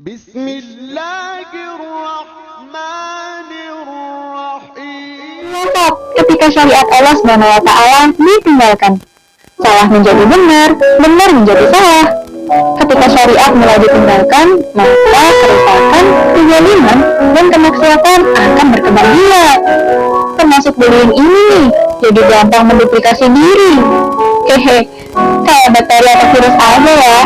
Bismillahirrahmanirrahim. Ketika syariat Allah SWT ditinggalkan, salah menjadi benar, benar menjadi salah. Ketika syariat mulai ditinggalkan, maka kerusakan, kezaliman, dan kemaksiatan akan berkembang biak. Termasuk bullying ini, jadi gampang menduplikasi diri. Kayak bakteri atau virus aja ya.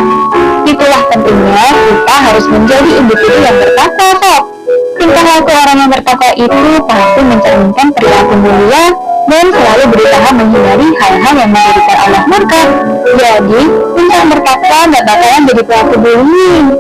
Itulah pentingnya kita harus menjadi individu yang bertakwa, sob. Tingkah laku orang yang bertakwa itu pasti mencerminkan perilaku mulia dan selalu berusaha menghindari hal-hal yang menjadikan Allah murka. Jadi, yang bertakwa gak bakalan jadi pelaku bullying.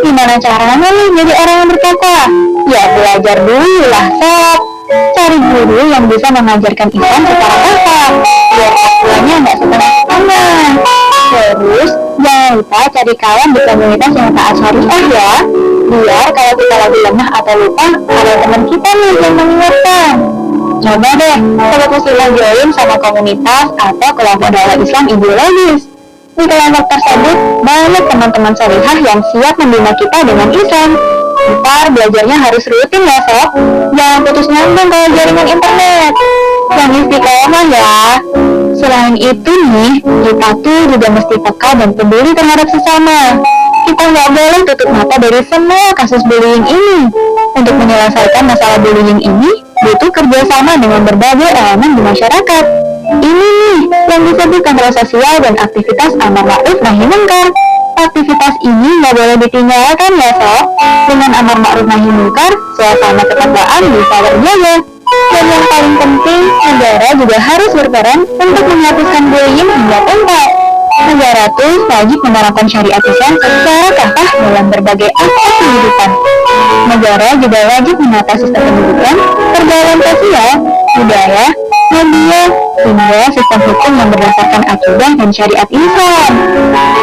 Gimana caranya nih jadi orang yang bertakwa? Ya belajar dulu lah, sob. Cari guru yang bisa mengajarkan Islam secara kasar, biar takwanya gak setengah-setengah. Terus, jangan lupa cari kawan di komunitas yang taat syariah ya. Biar kalau kita lagi lemah atau lupa, ada teman kita nih yang mengingatkan. Coba deh, sobat muslimah join sama komunitas atau kelompok dakwah Islam ideologis. Di kelompok tersebut, banyak teman-teman salihah yang siap membina kita dengan Islam. Ntar belajarnya harus rutin ya, sob. Jangan putus nyambung kalau jaringan internet. Yang istiqomah ya. Selain itu nih, kita tuh juga mesti peka dan peduli terhadap sesama. Kita nggak boleh tutup mata dari semua kasus bullying ini. Untuk menyelesaikan masalah bullying ini, butuh kerjasama dengan berbagai elemen di masyarakat. Ini nih yang disebut kontrol sosial dan aktivitas amar ma'ruf nahi munkar. Aktivitas ini nggak boleh ditinggalkan ya, sob. Dengan amar ma'ruf nahi munkar, suasana ketakwaan bisa terjaga. Dan yang paling penting, negara juga harus berperan untuk menghapuskan bullying hingga tuntas. Negara tuh wajib menerapkan syariat Islam secara kafah dalam berbagai aspek kehidupan. Negara juga wajib menata sistem pendidikan, pergaulan sosial, budaya, media, hingga sistem hukum yang berdasarkan akidah dan syariat Islam.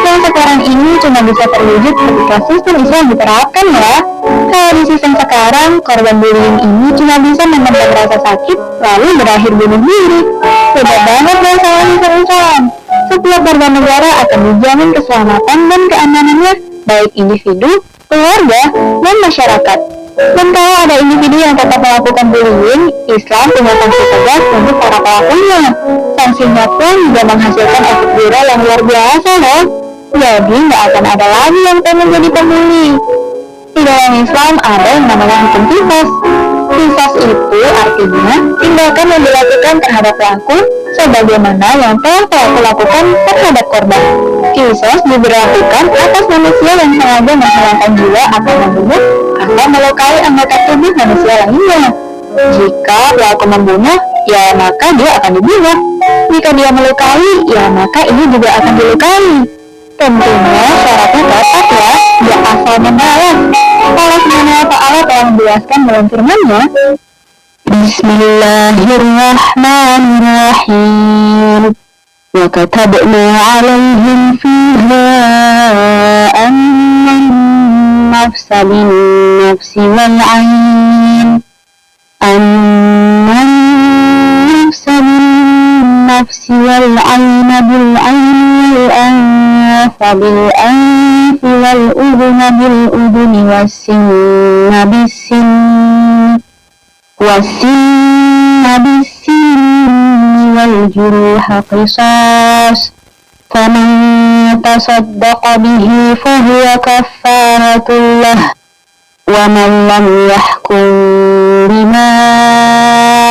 Yang sekarang ini cuma bisa terwujud ketika sistem Islam diterapkan ya. Kalau di sistem sekarang, korban bullying ini cuma bisa memendam rasa sakit lalu berakhir bunuh diri. Beda banget masalah sistem Islam. Setiap warga negara akan dijamin keselamatan dan keamanannya, baik individu, keluarga, dan masyarakat. Dan kalau ada individu yang tetap melakukan bullying, Islam punya sanksi tegas untuk para pelakunya. Sanksinya pun juga menghasilkan efek jera yang luar biasa loh. Jadi nggak akan ada lagi yang pengen jadi pembuli. Di dalam Islam ada yang namanya hukum qisas. Qisas itu artinya tindakan yang dilakukan terhadap pelaku sebagaimana yang telah pelaku lakukan terhadap korban. Qisas diberlakukan atas manusia yang sengaja menghilangkan jiwa atau membunuh atau melukai anggota tubuh manusia lainnya. Jika pelaku membunuh, ya maka dia akan dibunuh. Jika dia melukai, ya maka ini juga akan dilukai. Tentunya syaratnya tepat ya, dia asal membalas. Allah SWT telah menjelaskan dalam firman-Nya, Bismillahirrahmanirrahim. Wa katabna 'alaihim fiha anna an-nafsa bin-nafsi wal-'ain an-nafsa bin-nafsi wal-'ain bil-'ain wal-anfa bil-anfi wal-udhuna bil-udhuni was-sinna bis-sinni was-sinni wal-juruha qisas faman tasaddaqa bihi fahuwa kaffaratun lah wa man lam yahkum bima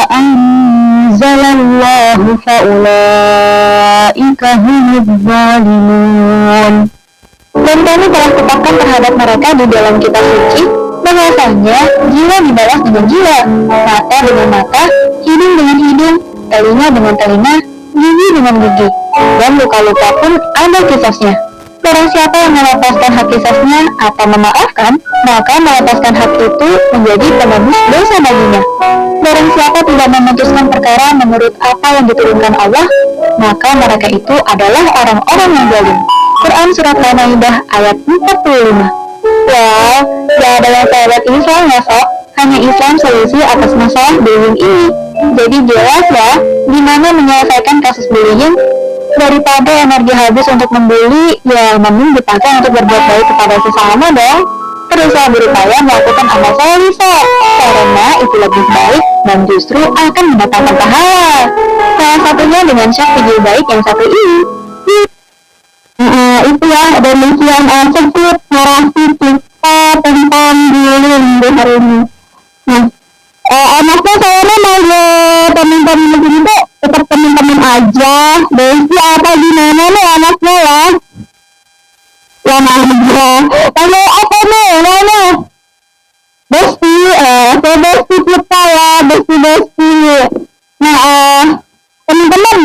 anzalallahu faulaika humudz zalimun. Dan kami telah tetapkan terhadap mereka di dalam kitab suci bahwasanya jiwa dibalas dengan jiwa, mata dengan mata, hidung dengan hidung, telinga dengan telinga, gigi dengan gigi, dan luka-luka pun ada kisasnya. Barang siapa yang melepaskan hak kisasnya atau memaafkan, maka melepaskan hak itu menjadi penebus dosa baginya. Barang siapa tidak memutuskan perkara menurut apa yang diturunkan Allah, maka mereka itu adalah orang-orang yang zalim. Quran Surat Al-Maidah ayat 45. Wow, gak ada yang sahabat Islam ya sob, hanya Islam solusi atas masalah bullying ini. Jadi jelas ya, gimana menyelesaikan kasus bullying. Daripada energi habis untuk membuli, ya mending dipakai untuk berbuat baik kepada sesama dong. berusaha berupaya melakukan amal soleh, karena itu lebih baik dan justru akan mendatangkan pahala. Salah satunya dengan chef video baik yang satu ini. Itu ya demikian sedikit narasi kita tentang bullying di hari ini. Nah, enaknya saya manggil teman-teman di sini tuh tetap teman-teman aja. Besti apa gimana nih anaknya ya? Ya aja. Kalau apa nih? Mana? Besti, besti kita ya, besti. Nah, teman-teman,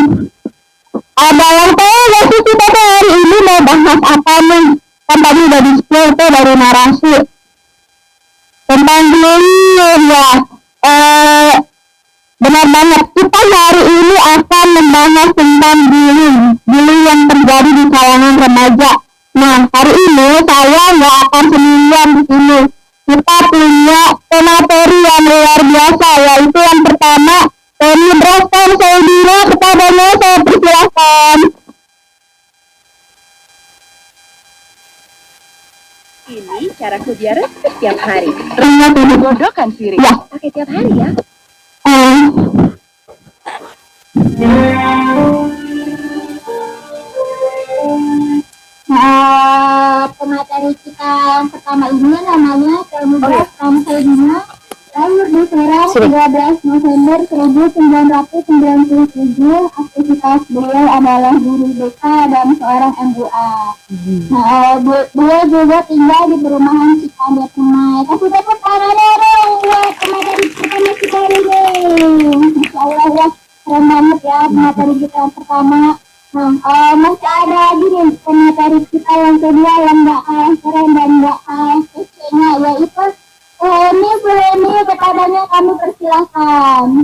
ada yang tahu nggak sih kita tuh hari ini mau bahas apa nih? Kan tadi udah di-spill tuh dari narasi tentang bullying ya. Benar banget, kita hari ini akan membahas tentang bullying yang terjadi di kalangan remaja. Nah, hari ini saya nggak akan sendirian di sini. Kita punya pemateri yang luar biasa, yaitu yang pertama, Tony Braston Saudina. Kepadanya saya persilahkan. Ini cara kudiara setiap hari. Rengat ini. Godokan sirih. Ya. Pakai tiap hari ya. Pemateri kita yang pertama ini namanya Tony Braston Saudina. Lahir di Serang 13 November 1997. Aktivitas beliau adalah guru BK dan seorang MUA. Beliau juga tinggal di perumahan Cikande Tunai. Kasih tepuk tangannya dong buat pemateri pertama kita ini. Masya Allah ya, keren banget ya pemateri kita yang pertama. Masih ada lagi nih pemateri kita yang kedua yang gak kalah keren dan gak kalah kece-nya, yaitu ini kepadanya kami persilahkan.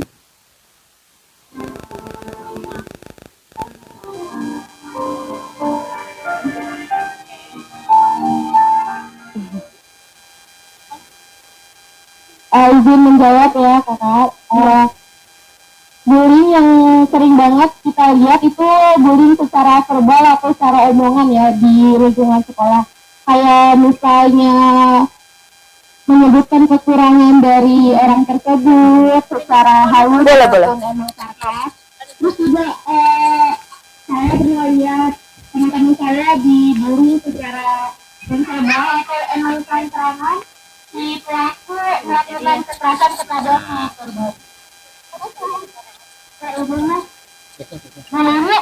Izin menjawab ya kakak. Bullying yang sering banget kita lihat itu bullying secara verbal atau secara omongan ya di lingkungan sekolah. Kayak misalnya menyebutkan kekurangan dari orang tersebut secara halus atau emang sarkas. Terus juga saya pernah lihat teman-teman saya dibully secara verbal atau emang terangan si pelaku melakukan kekerasan kepada korban. Ini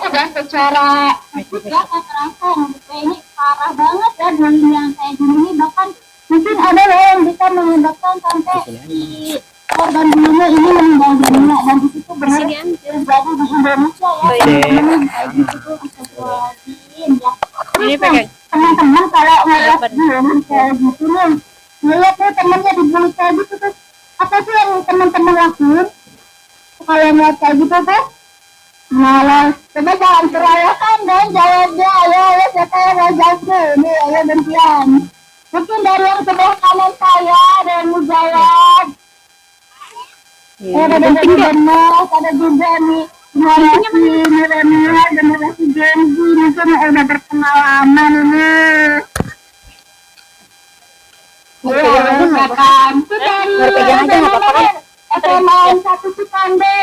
udah secara fisik ya kekerasan, ini parah banget ya bullying yang kayak gini, bahkan mungkin ada yang bisa menyebabkan sampai si korban bullying ini meninggal dunia, dan di situ benar terjadi di Indonesia ya. Ini pakai teman-teman kalau ngeliat bullying kayak gitu nih, ngeliat tuh temannya dibully kayak gitu, terus apa sih yang teman-teman lakuin kalau ngeliat kayak gitu tuh? Malah coba jangan terayakan dan jawabnya, ayo siapa yang mau jawab nih, ayo gantian. Mungkin dari yang sebelah kanan saya ada yang mau jawab. Ada juga nih generasi milenial, generasi Gen Z, mungkin udah berpengalaman nih. Silakan. Itu dari SMA 1 Cikande.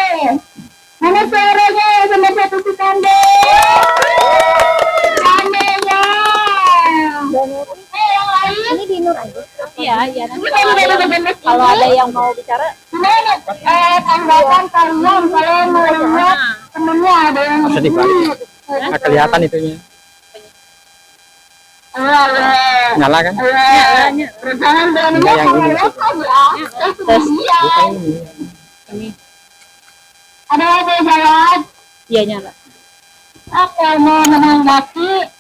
Mana suaranya SMA 1 Cikande? Cikande ya. Yang lain? Ini di Nur aja. Iya. Nanti kalau ada yang mau bicara. Gimana? Tanggapan kalian kalau melihat temennya ada yang sedih. Nggak kelihatan itunya. Nyala kan? Jangan berani ya. Ini. Ada yang mau jawab? Iya nyala. Aku mau menanggapi.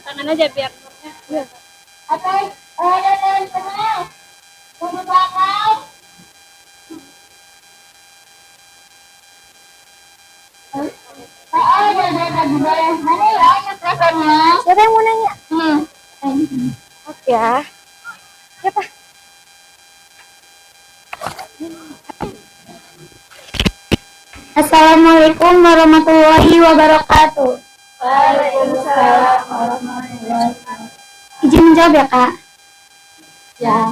Tangan aja biar nurnya. Apa? Ada yang kenal? Tunggu belakang. Mana ya mikrofonnya? Siapa yang mau nanya? Oke ya. Siapa? Assalamualaikum warahmatullahi wabarakatuh. Waalaikumsalam warahmatullahi wabarakatuh. Izin menjawab ya Kak. Ya.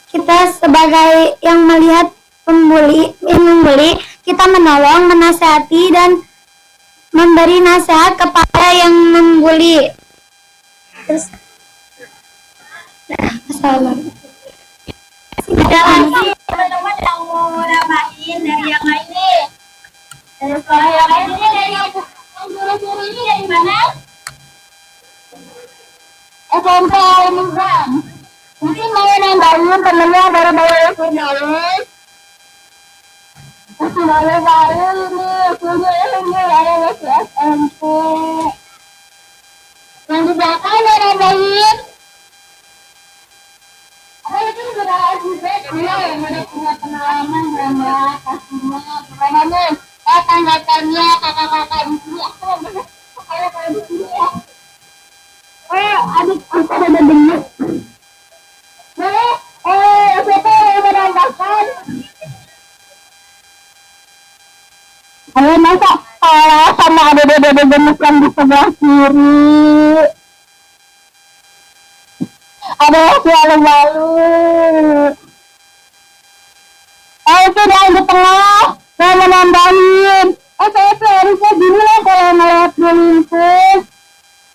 Kita sebagai yang melihat yang membuli, kita menolong, menasihati dan memberi nasihat kepada yang membuli. Terus, assalamualaikum. Ada lagi teman-teman yang mau nambahin dari yang lain nih. Dari sekolah yang lain ini, dari yang guru-guru ini dari mana? SMP Al-Nizam. Mungkin mau nambahin temennya dari bawah Firdaus. Masih baru ini, kuliah ada masih SMP. Yang di belakang mau nambahin. Ada itu sudah juga yang udah punya pengalaman sama kasusnya. Gimana nih? Tanggapannya kakak-kakak di sini. Kakak-kakak di sini ya. Adik aku ada dengar. Siapa yang menambahkan? Ayo masa sama ada gemes yang di sebelah kiri. Ada yang malu-malu. Itu yang di tengah. Saya menambahin. Saya harusnya gini lah kalau ngeliat bullying.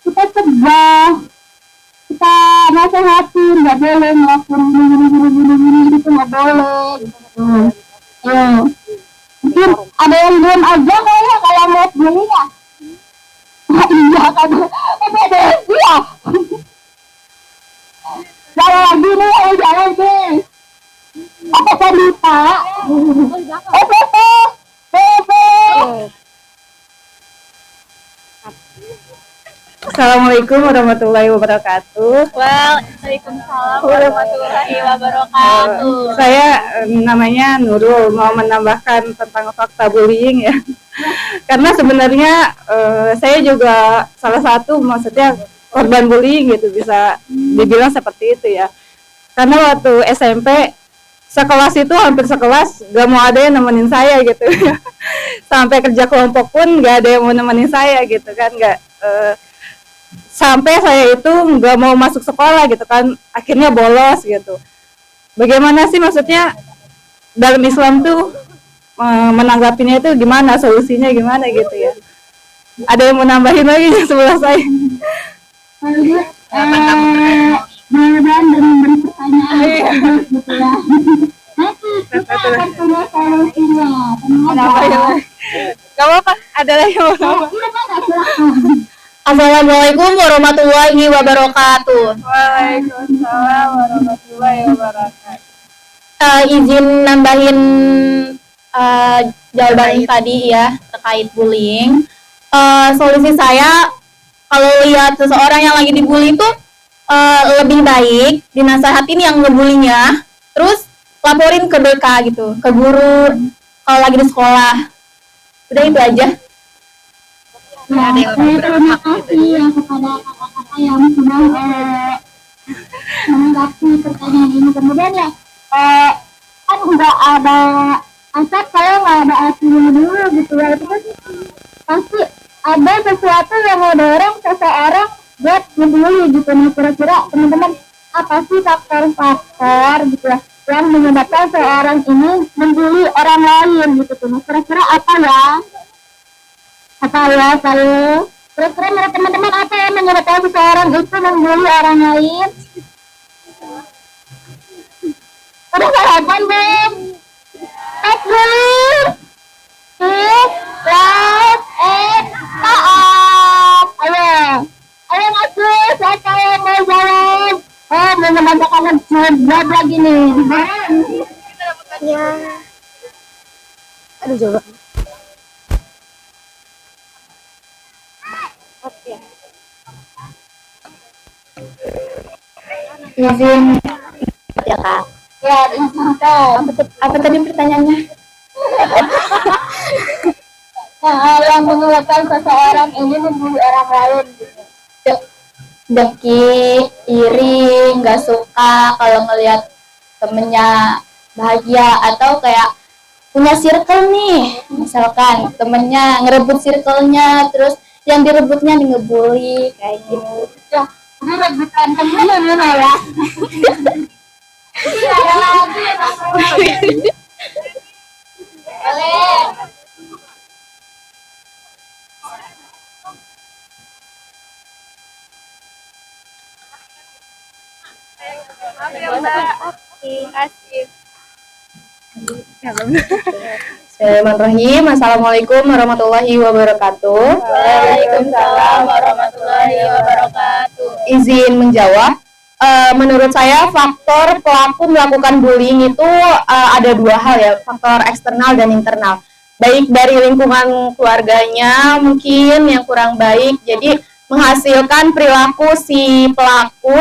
Kita cegah, kita nasihatin, nggak boleh ngelakuin gini gitu, nggak boleh. Mungkin ada yang diam aja kayaknya kalau mau bully ya. Iya kan, beda ya. Jangan lagi nih, jangan sih. Apa tadi Pak? Assalamualaikum warahmatullahi wabarakatuh. Waalaikumsalam warahmatullahi wabarakatuh. Saya namanya Nurul, mau menambahkan tentang fakta bullying ya. Karena sebenarnya saya juga salah satu, maksudnya korban bullying gitu, bisa dibilang seperti itu ya. Karena waktu SMP sekelas itu hampir sekelas gak mau ada yang nemenin saya gitu. Sampai kerja kelompok pun gak ada yang mau nemenin saya gitu kan, sampai saya itu nggak mau masuk sekolah gitu kan, akhirnya bolos gitu. Bagaimana sih maksudnya dalam Islam tuh menanggapinya itu gimana, solusinya gimana gitu ya? Ada yang mau nambahin lagi sebelah saya? Mudah-mudahan dengan beri pertanyaan gitu ya. Nanti kita akan punya solusinya. Gak apa-apa, ada lagi yang mau nambah? Assalamualaikum warahmatullahi wabarakatuh. Waalaikumsalam warahmatullahi wabarakatuh. Izin nambahin jawaban tadi ya terkait bullying. Solusi saya kalau lihat seseorang yang lagi dibully itu lebih baik dinasehatin yang ngebulinya, terus laporin ke BK gitu, ke guru kalau lagi di sekolah. Udah itu aja. Terima kasih ya kepada kakak-kakak yang sudah menanggapi pertanyaan ini. Kemudian ya, kan nggak ada asap kalau nggak ada apinya dulu gitu ya. Itu kan pasti ada sesuatu yang mendorong seseorang buat membuli gitu. Nah, kira-kira teman-teman apa sih faktor-faktor gitu ya yang menyebabkan seorang ini membuli orang lain gitu tuh? Nah, kira-kira apa ya? Kira-kira menurut teman-teman apa yang menyebabkan seseorang itu membuli orang lain? Udah sarapan belum? Takbir, taat. Ayo masuk, siapa yang mau jawab? Mau menambahkan jawab lagi nih. Ya. Aduh, coba. Izin ya Kak. Ya, izinkan. Apa tadi pertanyaannya? Yang menyebabkan seseorang ini membuli orang lain gitu. Dengki, iri, nggak suka kalau ngelihat temennya bahagia, atau kayak punya circle nih, misalkan temennya ngerebut circle-nya, terus yang direbutnya ngebully kayak gitu. Ini rebutan temen ya. Ada lagi ya, boleh. Bismillahirrahmanirrahim. Assalamualaikum warahmatullahi wabarakatuh. Waalaikumsalam warahmatullahi wabarakatuh. Izin menjawab. Menurut saya faktor pelaku melakukan bullying itu ada dua hal ya, faktor eksternal dan internal. Baik dari lingkungan keluarganya mungkin yang kurang baik, jadi menghasilkan perilaku si pelaku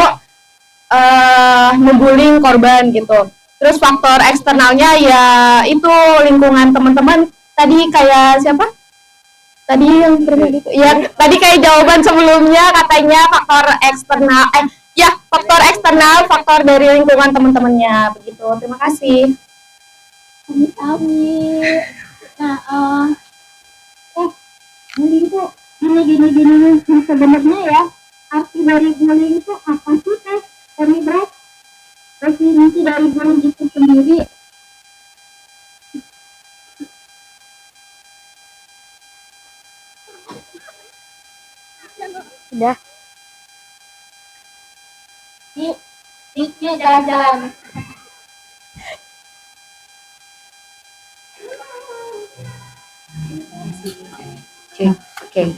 ngebullying korban gitu. Terus faktor eksternalnya ya itu lingkungan teman-teman. Tadi kayak siapa? Tadi yang gitu. Ya, tadi kayak jawaban sebelumnya katanya faktor eksternal. Faktor eksternal, faktor dari lingkungan teman-temannya begitu. Terima kasih. Amit-amit. Nah, bullying itu gini sebenarnya ya, arti dari bullying itu apa sih teh? Dari Brad, definisi dari bullying itu sendiri. Udah. Ini jalan-jalan. Oke.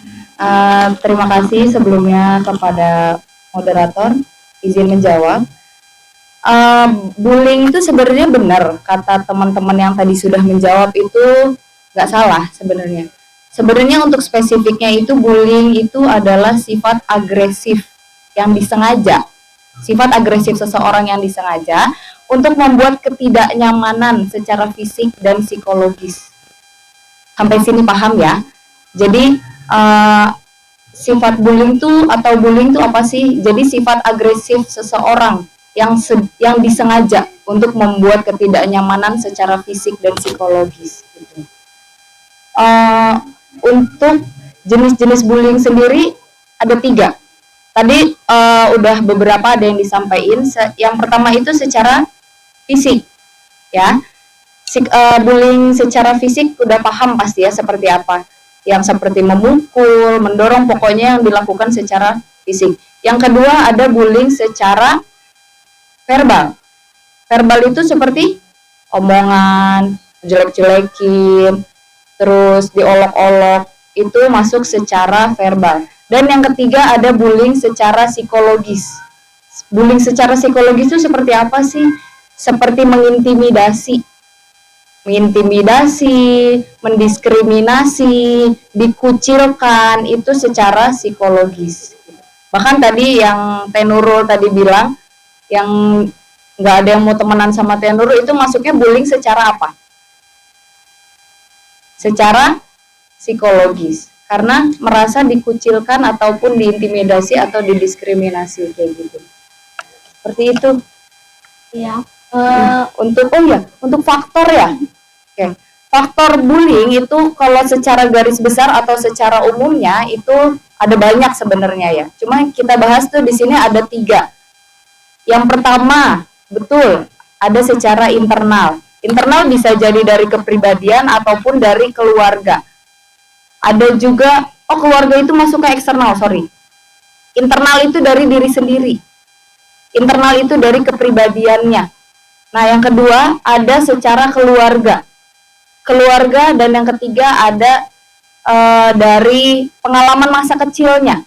Terima kasih sebelumnya kepada moderator izin menjawab. Bullying itu sebenarnya benar kata teman-teman yang tadi sudah menjawab itu nggak salah sebenarnya. Sebenarnya untuk spesifiknya itu bullying itu adalah sifat agresif yang disengaja. Sifat agresif seseorang yang disengaja untuk membuat ketidaknyamanan secara fisik dan psikologis. Sampai sini paham ya? Jadi sifat bullying itu atau bullying itu apa sih? Jadi sifat agresif seseorang yang disengaja untuk membuat ketidaknyamanan secara fisik dan psikologis. Gitu. Untuk jenis-jenis bullying sendiri ada 3. Tadi udah beberapa ada yang disampaikan. Yang pertama itu secara fisik, ya. Bullying secara fisik udah paham pasti ya seperti apa. Yang seperti memukul, mendorong, pokoknya yang dilakukan secara fisik. Yang kedua ada bullying secara verbal. Verbal itu seperti omongan, jelek-jelekin, terus diolok-olok, itu masuk secara verbal. Dan yang ketiga ada bullying secara psikologis. Bullying secara psikologis itu seperti apa sih? Seperti mengintimidasi, mendiskriminasi, dikucilkan, itu secara psikologis. Bahkan tadi yang Teh Nurul tadi bilang, yang nggak ada yang mau temenan sama Teh Nurul, itu masuknya bullying secara apa? Secara psikologis. Karena merasa dikucilkan ataupun diintimidasi atau didiskriminasi kayak gitu. Seperti itu. Ya. Untuk faktor ya. Oke. Faktor bullying itu kalau secara garis besar atau secara umumnya itu ada banyak sebenarnya ya. Cuma kita bahas tuh di sini ada 3. Yang pertama, betul, ada secara internal. Internal bisa jadi dari kepribadian ataupun dari keluarga. Ada juga, keluarga itu masuk ke eksternal, sorry. Internal itu dari diri sendiri. Internal itu dari kepribadiannya. Nah, yang kedua ada secara keluarga. Keluarga, dan yang ketiga ada dari pengalaman masa kecilnya.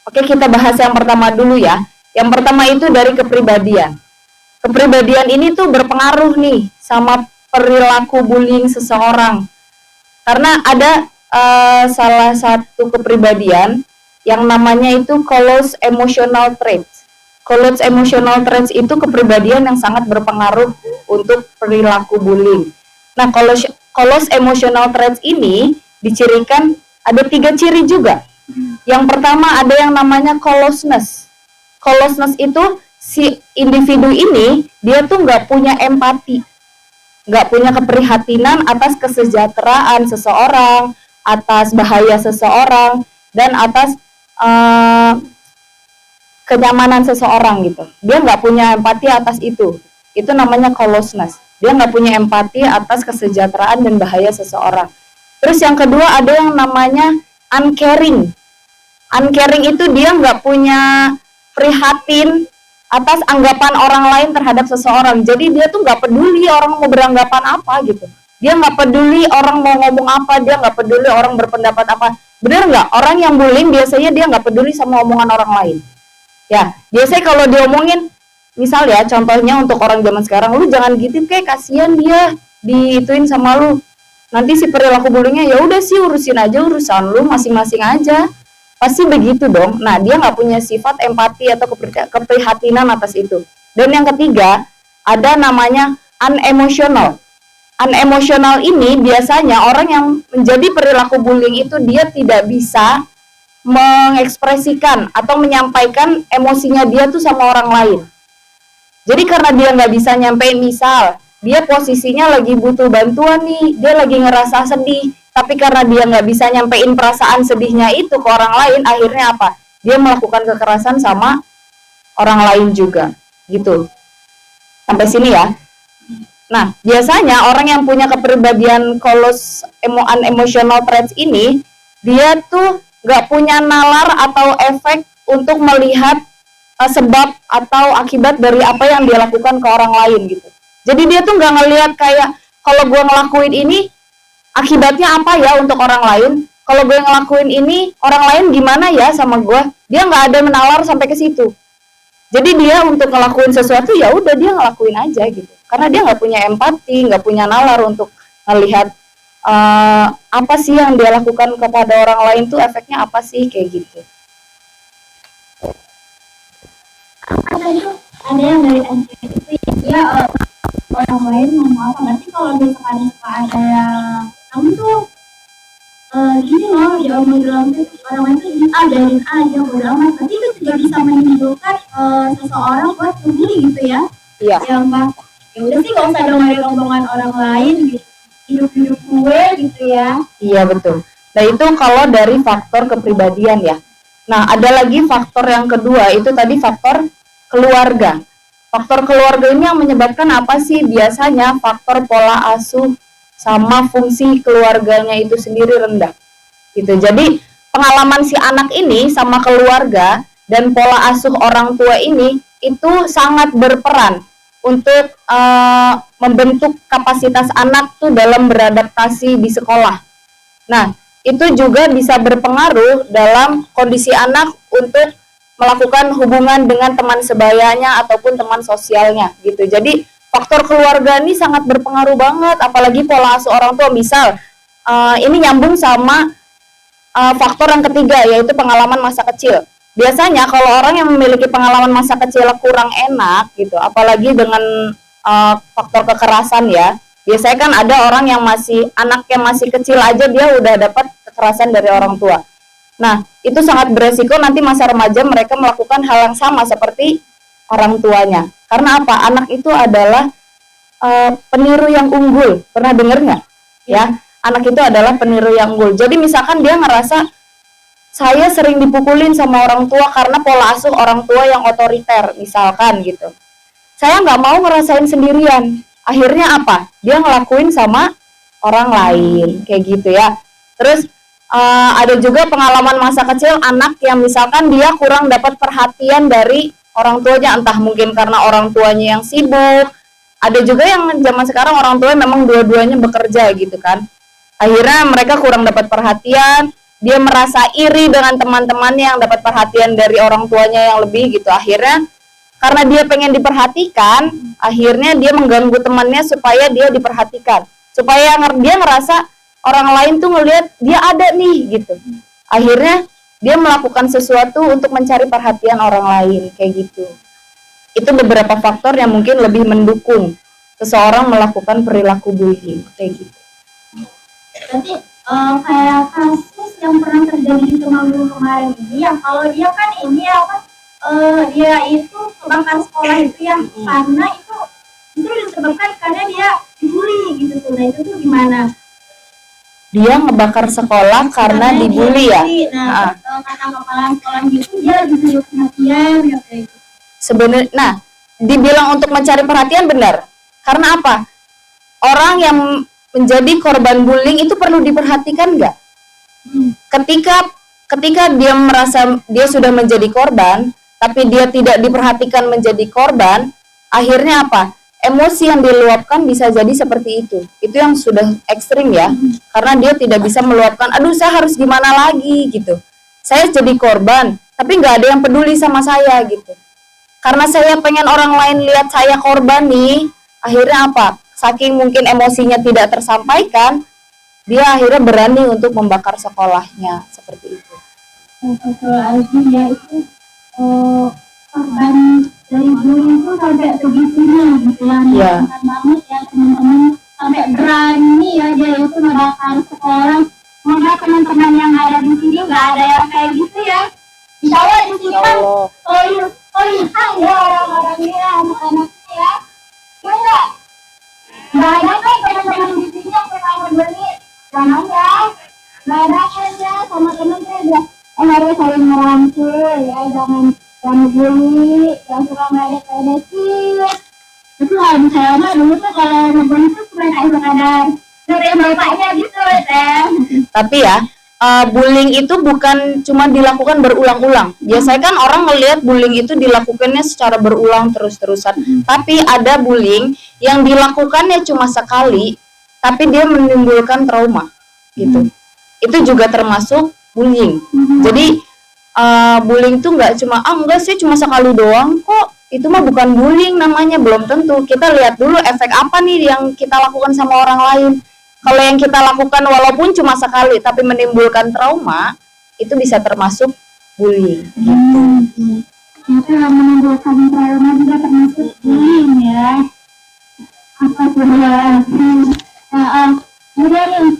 Oke, kita bahas yang pertama dulu ya. Yang pertama itu dari kepribadian. Kepribadian ini tuh berpengaruh nih sama perilaku bullying seseorang. Karena ada salah satu kepribadian yang namanya itu close emotional traits. Close emotional traits itu kepribadian yang sangat berpengaruh untuk perilaku bullying. Nah, close emotional traits ini dicirikan ada 3 ciri juga. Yang pertama ada yang namanya closeness. Closeness itu si individu ini dia tuh nggak punya empati. nggak punya keprihatinan atas kesejahteraan seseorang, atas bahaya seseorang, dan atas kenyamanan seseorang gitu. Dia nggak punya empati atas itu. Itu namanya callousness. Dia nggak punya empati atas kesejahteraan dan bahaya seseorang. Terus yang kedua ada yang namanya uncaring. Uncaring itu dia nggak punya prihatin atas anggapan orang lain terhadap seseorang. Jadi dia tuh nggak peduli orang mau beranggapan apa gitu. Dia nggak peduli orang mau ngomong apa, dia nggak peduli orang berpendapat apa. Bener nggak? Orang yang bullying biasanya dia nggak peduli sama omongan orang lain. Ya, biasanya kalau diomongin, misal ya, contohnya untuk orang zaman sekarang, lu jangan gitu kayak kasihan dia diituin sama lu. Nanti si perilaku bullyingnya ya udah sih urusin aja urusan lu masing-masing aja. Pasti begitu dong. Nah, dia nggak punya sifat empati atau keprihatinan atas itu. Dan yang ketiga, ada namanya unemotional. Unemotional ini biasanya orang yang menjadi perilaku bullying itu dia tidak bisa mengekspresikan atau menyampaikan emosinya dia tuh sama orang lain. Jadi karena dia nggak bisa nyampein, misal dia posisinya lagi butuh bantuan nih, dia lagi ngerasa sedih, tapi karena dia nggak bisa nyampein perasaan sedihnya itu ke orang lain, akhirnya apa? Dia melakukan kekerasan sama orang lain juga, gitu. Sampai sini ya. Nah, biasanya orang yang punya kepribadian callous unemotional traits ini, dia tuh nggak punya nalar atau efek untuk melihat sebab atau akibat dari apa yang dia lakukan ke orang lain gitu. Jadi dia tuh nggak ngelihat kayak kalau gue ngelakuin ini akibatnya apa ya untuk orang lain. Kalau gue ngelakuin ini orang lain gimana ya sama gue. Dia nggak ada menalar sampai ke situ. Jadi dia untuk ngelakuin sesuatu ya udah dia ngelakuin aja gitu. Karena dia nggak punya empati, nggak punya nalar untuk melihat apa sih yang dia lakukan kepada orang lain tuh efeknya apa sih kayak gitu. Ada yang dari NCT itu ya orang lain ngomong apa, nanti kalau misalkan ada yang kamu tuh gini loh diomongin tuh orang lain tuh biarin aja bodo amat, nanti itu juga bisa menimbulkan seseorang buat bully gitu ya. Iya. Yang ya udah sih nggak usah dengerin omongan orang lain gitu, hidup gue gitu ya. Iya betul. Nah itu kalau dari faktor kepribadian ya. Nah ada lagi faktor yang kedua, itu tadi faktor keluarga. Faktor keluarga ini yang menyebabkan apa sih? Biasanya faktor pola asuh sama fungsi keluarganya itu sendiri rendah. Gitu. Jadi pengalaman si anak ini sama keluarga dan pola asuh orang tua ini itu sangat berperan untuk membentuk kapasitas anak tuh dalam beradaptasi di sekolah. Nah, itu juga bisa berpengaruh dalam kondisi anak untuk melakukan hubungan dengan teman sebayanya ataupun teman sosialnya gitu. Jadi faktor keluarga ini sangat berpengaruh banget, apalagi pola asuh orang tua. Misal ini nyambung sama faktor yang ketiga, yaitu pengalaman masa kecil. Biasanya kalau orang yang memiliki pengalaman masa kecil kurang enak gitu, apalagi dengan faktor kekerasan ya. Biasanya kan ada orang yang anak yang masih kecil aja dia udah dapat kekerasan dari orang tua. Nah, itu sangat beresiko nanti masa remaja mereka melakukan hal yang sama seperti orang tuanya. Karena apa? Anak itu adalah peniru yang unggul. Pernah dengar nggak? Ya, anak itu adalah peniru yang unggul. Jadi misalkan dia ngerasa saya sering dipukulin sama orang tua karena pola asuh orang tua yang otoriter, misalkan gitu. Saya nggak mau ngerasain sendirian. Akhirnya apa? Dia ngelakuin sama orang lain, kayak gitu ya. Terus ada juga pengalaman masa kecil anak yang misalkan dia kurang dapat perhatian dari orang tuanya, entah mungkin karena orang tuanya yang sibuk. Ada juga yang zaman sekarang orang tua memang dua-duanya bekerja gitu kan. Akhirnya mereka kurang dapat perhatian. Dia merasa iri dengan teman-temannya yang dapat perhatian dari orang tuanya yang lebih gitu. Akhirnya karena dia pengen diperhatikan, akhirnya dia mengganggu temannya supaya dia diperhatikan. Supaya dia ngerasa orang lain tuh ngelihat dia ada nih gitu. Akhirnya dia melakukan sesuatu untuk mencari perhatian orang lain kayak gitu. Itu beberapa faktor yang mungkin lebih mendukung seseorang melakukan perilaku bullying kayak gitu. Berarti kayak kasus yang pernah terjadi di Temanggung kemarin ini, yang kalau dia kan ini dia itu kebakar sekolah itu ya, karena itu Itu disebabkan karena dia dibully gitu tuh. Nah itu tuh gimana? Dia ngebakar sekolah karena dibully ya. Nah, kata kepala sekolah gitu dia bisa dapat perhatian ya kayak gitu. Sebenarnya, nah, dibilang untuk mencari perhatian benar. Karena apa? Orang yang menjadi korban bullying itu perlu diperhatikan nggak? Ketika dia merasa dia sudah menjadi korban, tapi dia tidak diperhatikan menjadi korban, akhirnya apa? Emosi yang diluapkan bisa jadi seperti itu. Itu yang sudah ekstrim ya. Karena dia tidak bisa meluapkan, aduh saya harus gimana lagi gitu. Saya jadi korban, tapi nggak ada yang peduli sama saya gitu. Karena saya pengen orang lain lihat saya korban nih, akhirnya apa? Saking mungkin emosinya tidak tersampaikan, dia akhirnya berani untuk membakar sekolahnya, seperti itu. Kalau ya itu korban dari bullying itu sampai segitunya gitu ya. Iya. Bukan banget ya teman-teman, sampai berani ya dia itu membakar sekolah. Semoga teman-teman yang ada di sini nggak ada yang kayak gitu ya. Insya Allah di sini kan lihat ya orang-orangnya, anak-anaknya ya. Ya enggak? Nggak ada kan teman-teman di sini yang pernah membeli? Jangan ya. Nggak ada kan ya sama teman saya. Harus saling merangkul ya, jangan bully, jangan suka meledek-ledekin. Itu kalau misalnya mah dulu tuh kalau ngebully tuh cuma kayak sekadar dari bapaknya gitu teh. Tapi ya, bullying itu bukan cuma dilakukan berulang-ulang. Biasanya kan orang melihat bullying itu dilakukannya secara berulang terus-terusan. Tapi ada bullying yang dilakukannya cuma sekali, tapi dia menimbulkan trauma gitu. Itu juga termasuk bullying. Jadi bullying tuh nggak cuma enggak sih cuma sekali doang kok, itu mah bukan bullying namanya, belum tentu. Kita lihat dulu efek apa nih yang kita lakukan sama orang lain. Kalau yang kita lakukan walaupun cuma sekali tapi menimbulkan trauma, itu bisa termasuk bullying gitu. Itu yang menimbulkan trauma juga termasuk bullying ya. Apa tuh ya? Kemudian nih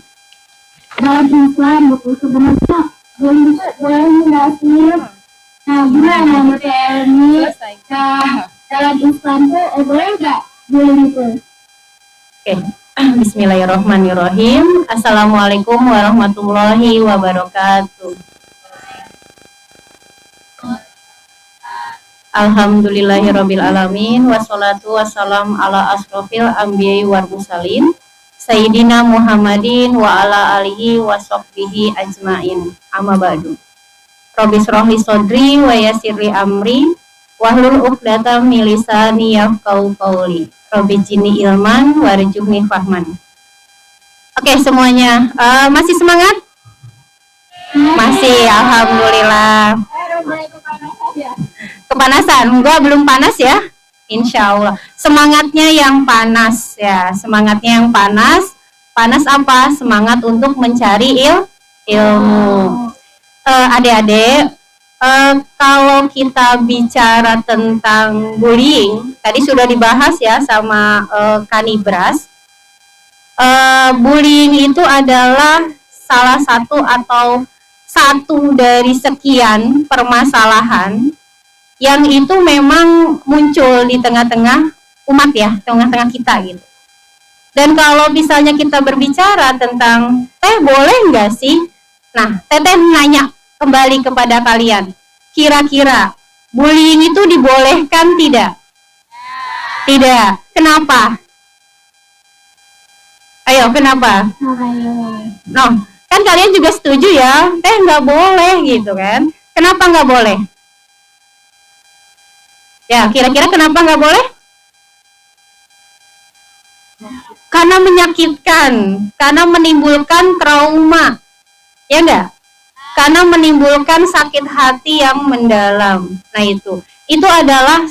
dalam Islam gitu sebenarnya bullying itu boleh nggak sih? Nah gimana menurut Elmi? Dalam Islam tuh boleh nggak bullying itu? Oke, Bismillahirrahmanirrahim. Assalamualaikum warahmatullahi wabarakatuh. Alhamdulillahirabbil alamin, wassalatu wassalam ala asrofil anbiya'i wal mursalin Sayyidina Muhammadin wa ala alihi wa sahbihi ajmain. Amma ba'du. Rabbi shrahli sodri wa yassirli amri wahlul 'uqdatam min lisani yafqahu qawli. Rabbi jini ilman warzuqni fahman. Oke semuanya, masih semangat? Masih, alhamdulillah. Kepanasan? Enggak, belum panas ya? Insya Allah. Semangatnya yang panas ya, semangatnya yang panas. Panas apa? Semangat untuk mencari ilmu. Adik-adik, kalau kita bicara tentang bullying, tadi sudah dibahas ya sama Kanibras. Bullying itu adalah salah satu atau satu dari sekian permasalahan yang itu memang muncul di tengah-tengah umat ya, tengah-tengah kita gitu. Dan kalau misalnya kita berbicara tentang boleh nggak sih? Nah, Teteh nanya kembali kepada kalian, kira-kira bullying itu dibolehkan tidak? Tidak. Kenapa? Ayo, kenapa? No, kan kalian juga setuju ya, nggak boleh gitu kan? Kenapa nggak boleh? Ya, kira-kira kenapa nggak boleh? Karena menyakitkan, karena menimbulkan trauma, ya enggak? Karena menimbulkan sakit hati yang mendalam. Nah itu adalah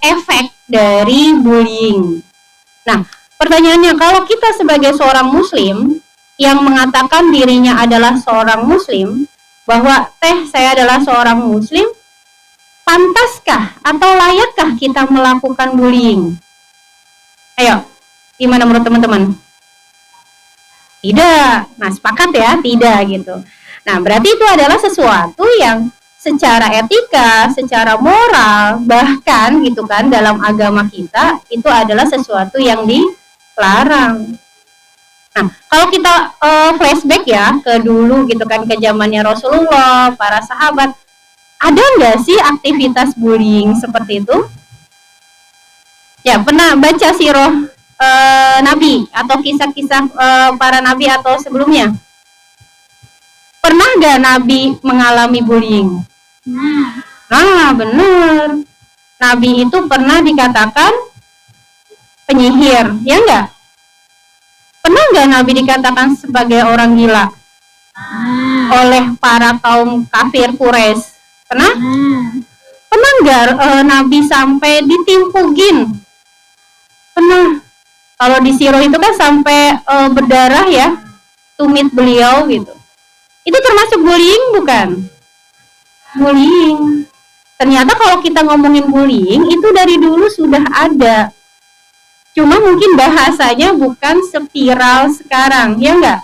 efek dari bullying. Nah, pertanyaannya, kalau kita sebagai seorang muslim yang mengatakan dirinya adalah seorang muslim, bahwa saya adalah seorang muslim, pantaskah atau layakkah kita melakukan bullying? Ayo, gimana menurut teman-teman? Tidak. Nah, sepakat ya, tidak gitu. Nah, berarti itu adalah sesuatu yang secara etika, secara moral, bahkan gitu kan dalam agama kita itu adalah sesuatu yang dilarang. Nah, kalau kita flashback ya ke dulu gitu kan, ke zamannya Rasulullah, para sahabat, ada nggak sih aktivitas bullying seperti itu? Ya, pernah baca sirah Nabi atau kisah-kisah para Nabi atau sebelumnya? Pernah nggak Nabi mengalami bullying? Nah, benar. Nabi itu pernah dikatakan penyihir, ya enggak? Pernah nggak Nabi dikatakan sebagai orang gila oleh para kaum kafir Quraisy? Pernah? Pernah nggak Nabi sampai ditimpugin? Pernah. Kalau di sirah itu kan sampai berdarah ya, tumit beliau gitu. Itu termasuk bullying bukan? Bullying. Ternyata kalau kita ngomongin bullying itu dari dulu sudah ada. Cuma mungkin bahasanya bukan seviral sekarang, ya enggak?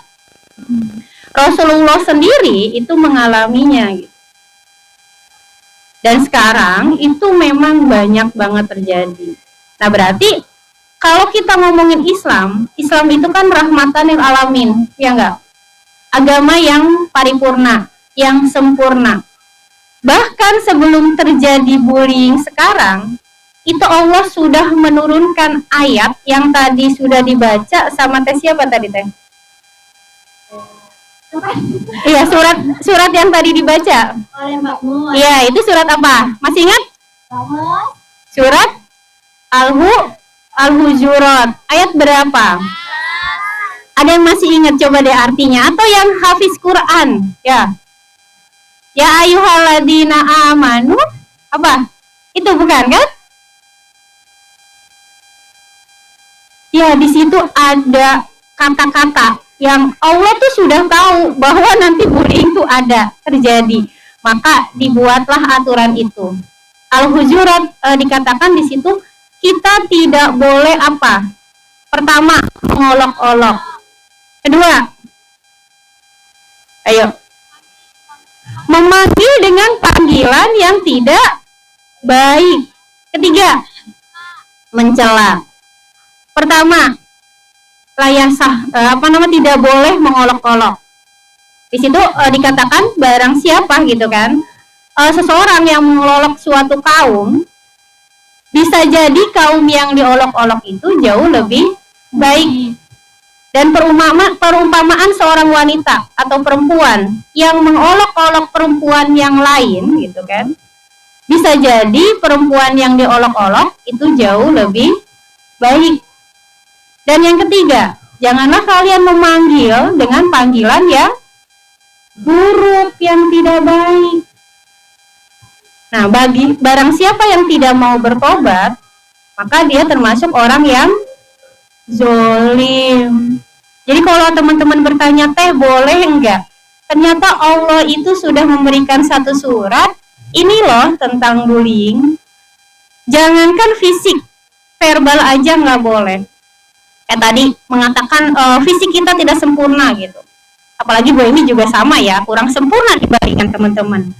Rasulullah sendiri itu mengalaminya gitu. Dan sekarang itu memang banyak banget terjadi. Nah, berarti kalau kita ngomongin Islam, Islam itu kan rahmatan lil alamin, ya enggak? Agama yang paripurna, yang sempurna. Bahkan sebelum terjadi bullying sekarang, itu Allah sudah menurunkan ayat yang tadi sudah dibaca sama teh siapa tadi teh? Iya, surat yang tadi dibaca. Iya, itu surat apa? Masih ingat? Surat Al-Hujurat. Ayat berapa? Ada yang masih ingat coba deh artinya, atau yang hafiz Quran? Ya. Ya ayyuhalladzina amanu. Apa? Itu bukan kan? Ya, di situ ada kata-kata yang Allah tuh sudah tahu bahwa nanti bullying itu ada terjadi. Maka dibuatlah aturan itu. Al-Hujurat dikatakan di situ kita tidak boleh apa? Pertama, mengolok-olok. Kedua, ayo, memanggil dengan panggilan yang tidak baik. Ketiga, mencela. Pertama, tidak boleh mengolok-olok. Di situ dikatakan barang siapa gitu kan, seseorang yang mengolok suatu kaum, bisa jadi kaum yang diolok-olok itu jauh lebih baik. Dan perumpamaan seorang wanita atau perempuan yang mengolok-olok perempuan yang lain gitu kan, bisa jadi perempuan yang diolok-olok itu jauh lebih baik. Dan yang ketiga, janganlah kalian memanggil dengan panggilan yang buruk, yang tidak baik. Nah, barang siapa yang tidak mau bertobat, maka dia termasuk orang yang zolim. Jadi kalau teman-teman bertanya, teh boleh enggak? Ternyata Allah itu sudah memberikan satu surat, ini loh tentang bullying. Jangankan fisik, verbal aja nggak boleh. Tadi mengatakan fisik kita tidak sempurna gitu. Apalagi Bu ini juga sama ya, kurang sempurna dibandingkan teman-teman.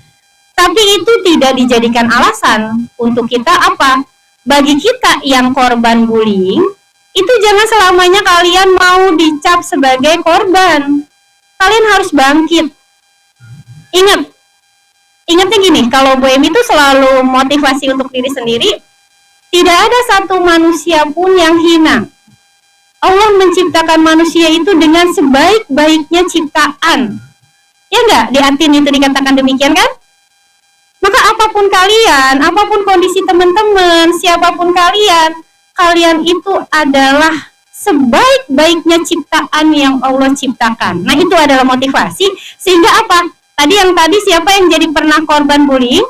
Tapi itu tidak dijadikan alasan untuk kita apa? Bagi kita yang korban bullying, itu jangan selamanya kalian mau dicap sebagai korban. Kalian harus bangkit. Ingatnya gini, kalau Bu Emi itu selalu motivasi untuk diri sendiri, tidak ada satu manusia pun yang hina. Allah menciptakan manusia itu dengan sebaik-baiknya ciptaan. Ya enggak? Di Atin itu dikatakan demikian kan? Maka apapun kalian, apapun kondisi teman-teman, siapapun kalian itu adalah sebaik-baiknya ciptaan yang Allah ciptakan. Nah, itu adalah motivasi. Sehingga apa? Tadi siapa yang jadi pernah korban bullying?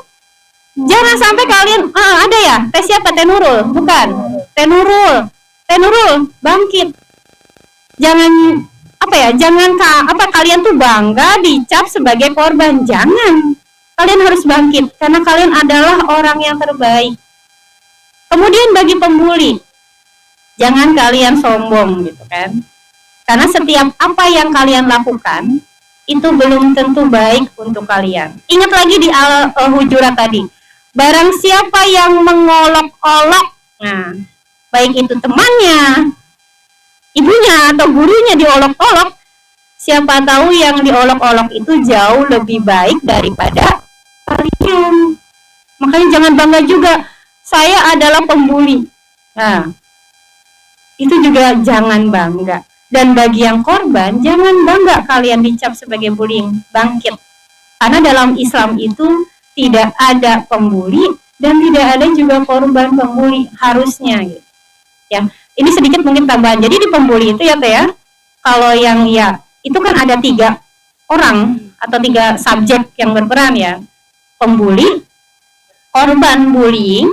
Jangan sampai kalian, ada ya? Teh siapa? Teh Nurul? Bukan. Teh Nurul, bangkit. Jangan kalian tuh bangga dicap sebagai korban. Jangan. Kalian harus bangkit karena kalian adalah orang yang terbaik. Kemudian bagi pembuli, jangan kalian sombong gitu kan. Karena setiap apa yang kalian lakukan itu belum tentu baik untuk kalian. Ingat lagi di Al-Hujurat tadi, barang siapa yang mengolok-olok, nah baik itu temannya, ibunya atau gurunya diolok-olok, siapa tahu yang diolok-olok itu jauh lebih baik daripada kalian. Makanya jangan bangga juga, saya adalah pembuli. Nah, itu juga jangan bangga. Dan bagi yang korban, jangan bangga kalian dicap sebagai bullying, bangkit. Karena dalam Islam itu tidak ada pembuli dan tidak ada juga korban pembuli harusnya gitu. Ya, ini sedikit mungkin tambahan. Jadi di pembuli itu ya Teh ya, kalau yang ya itu kan ada 3 orang atau 3 subjek yang berperan ya. Pembuli, korban bullying,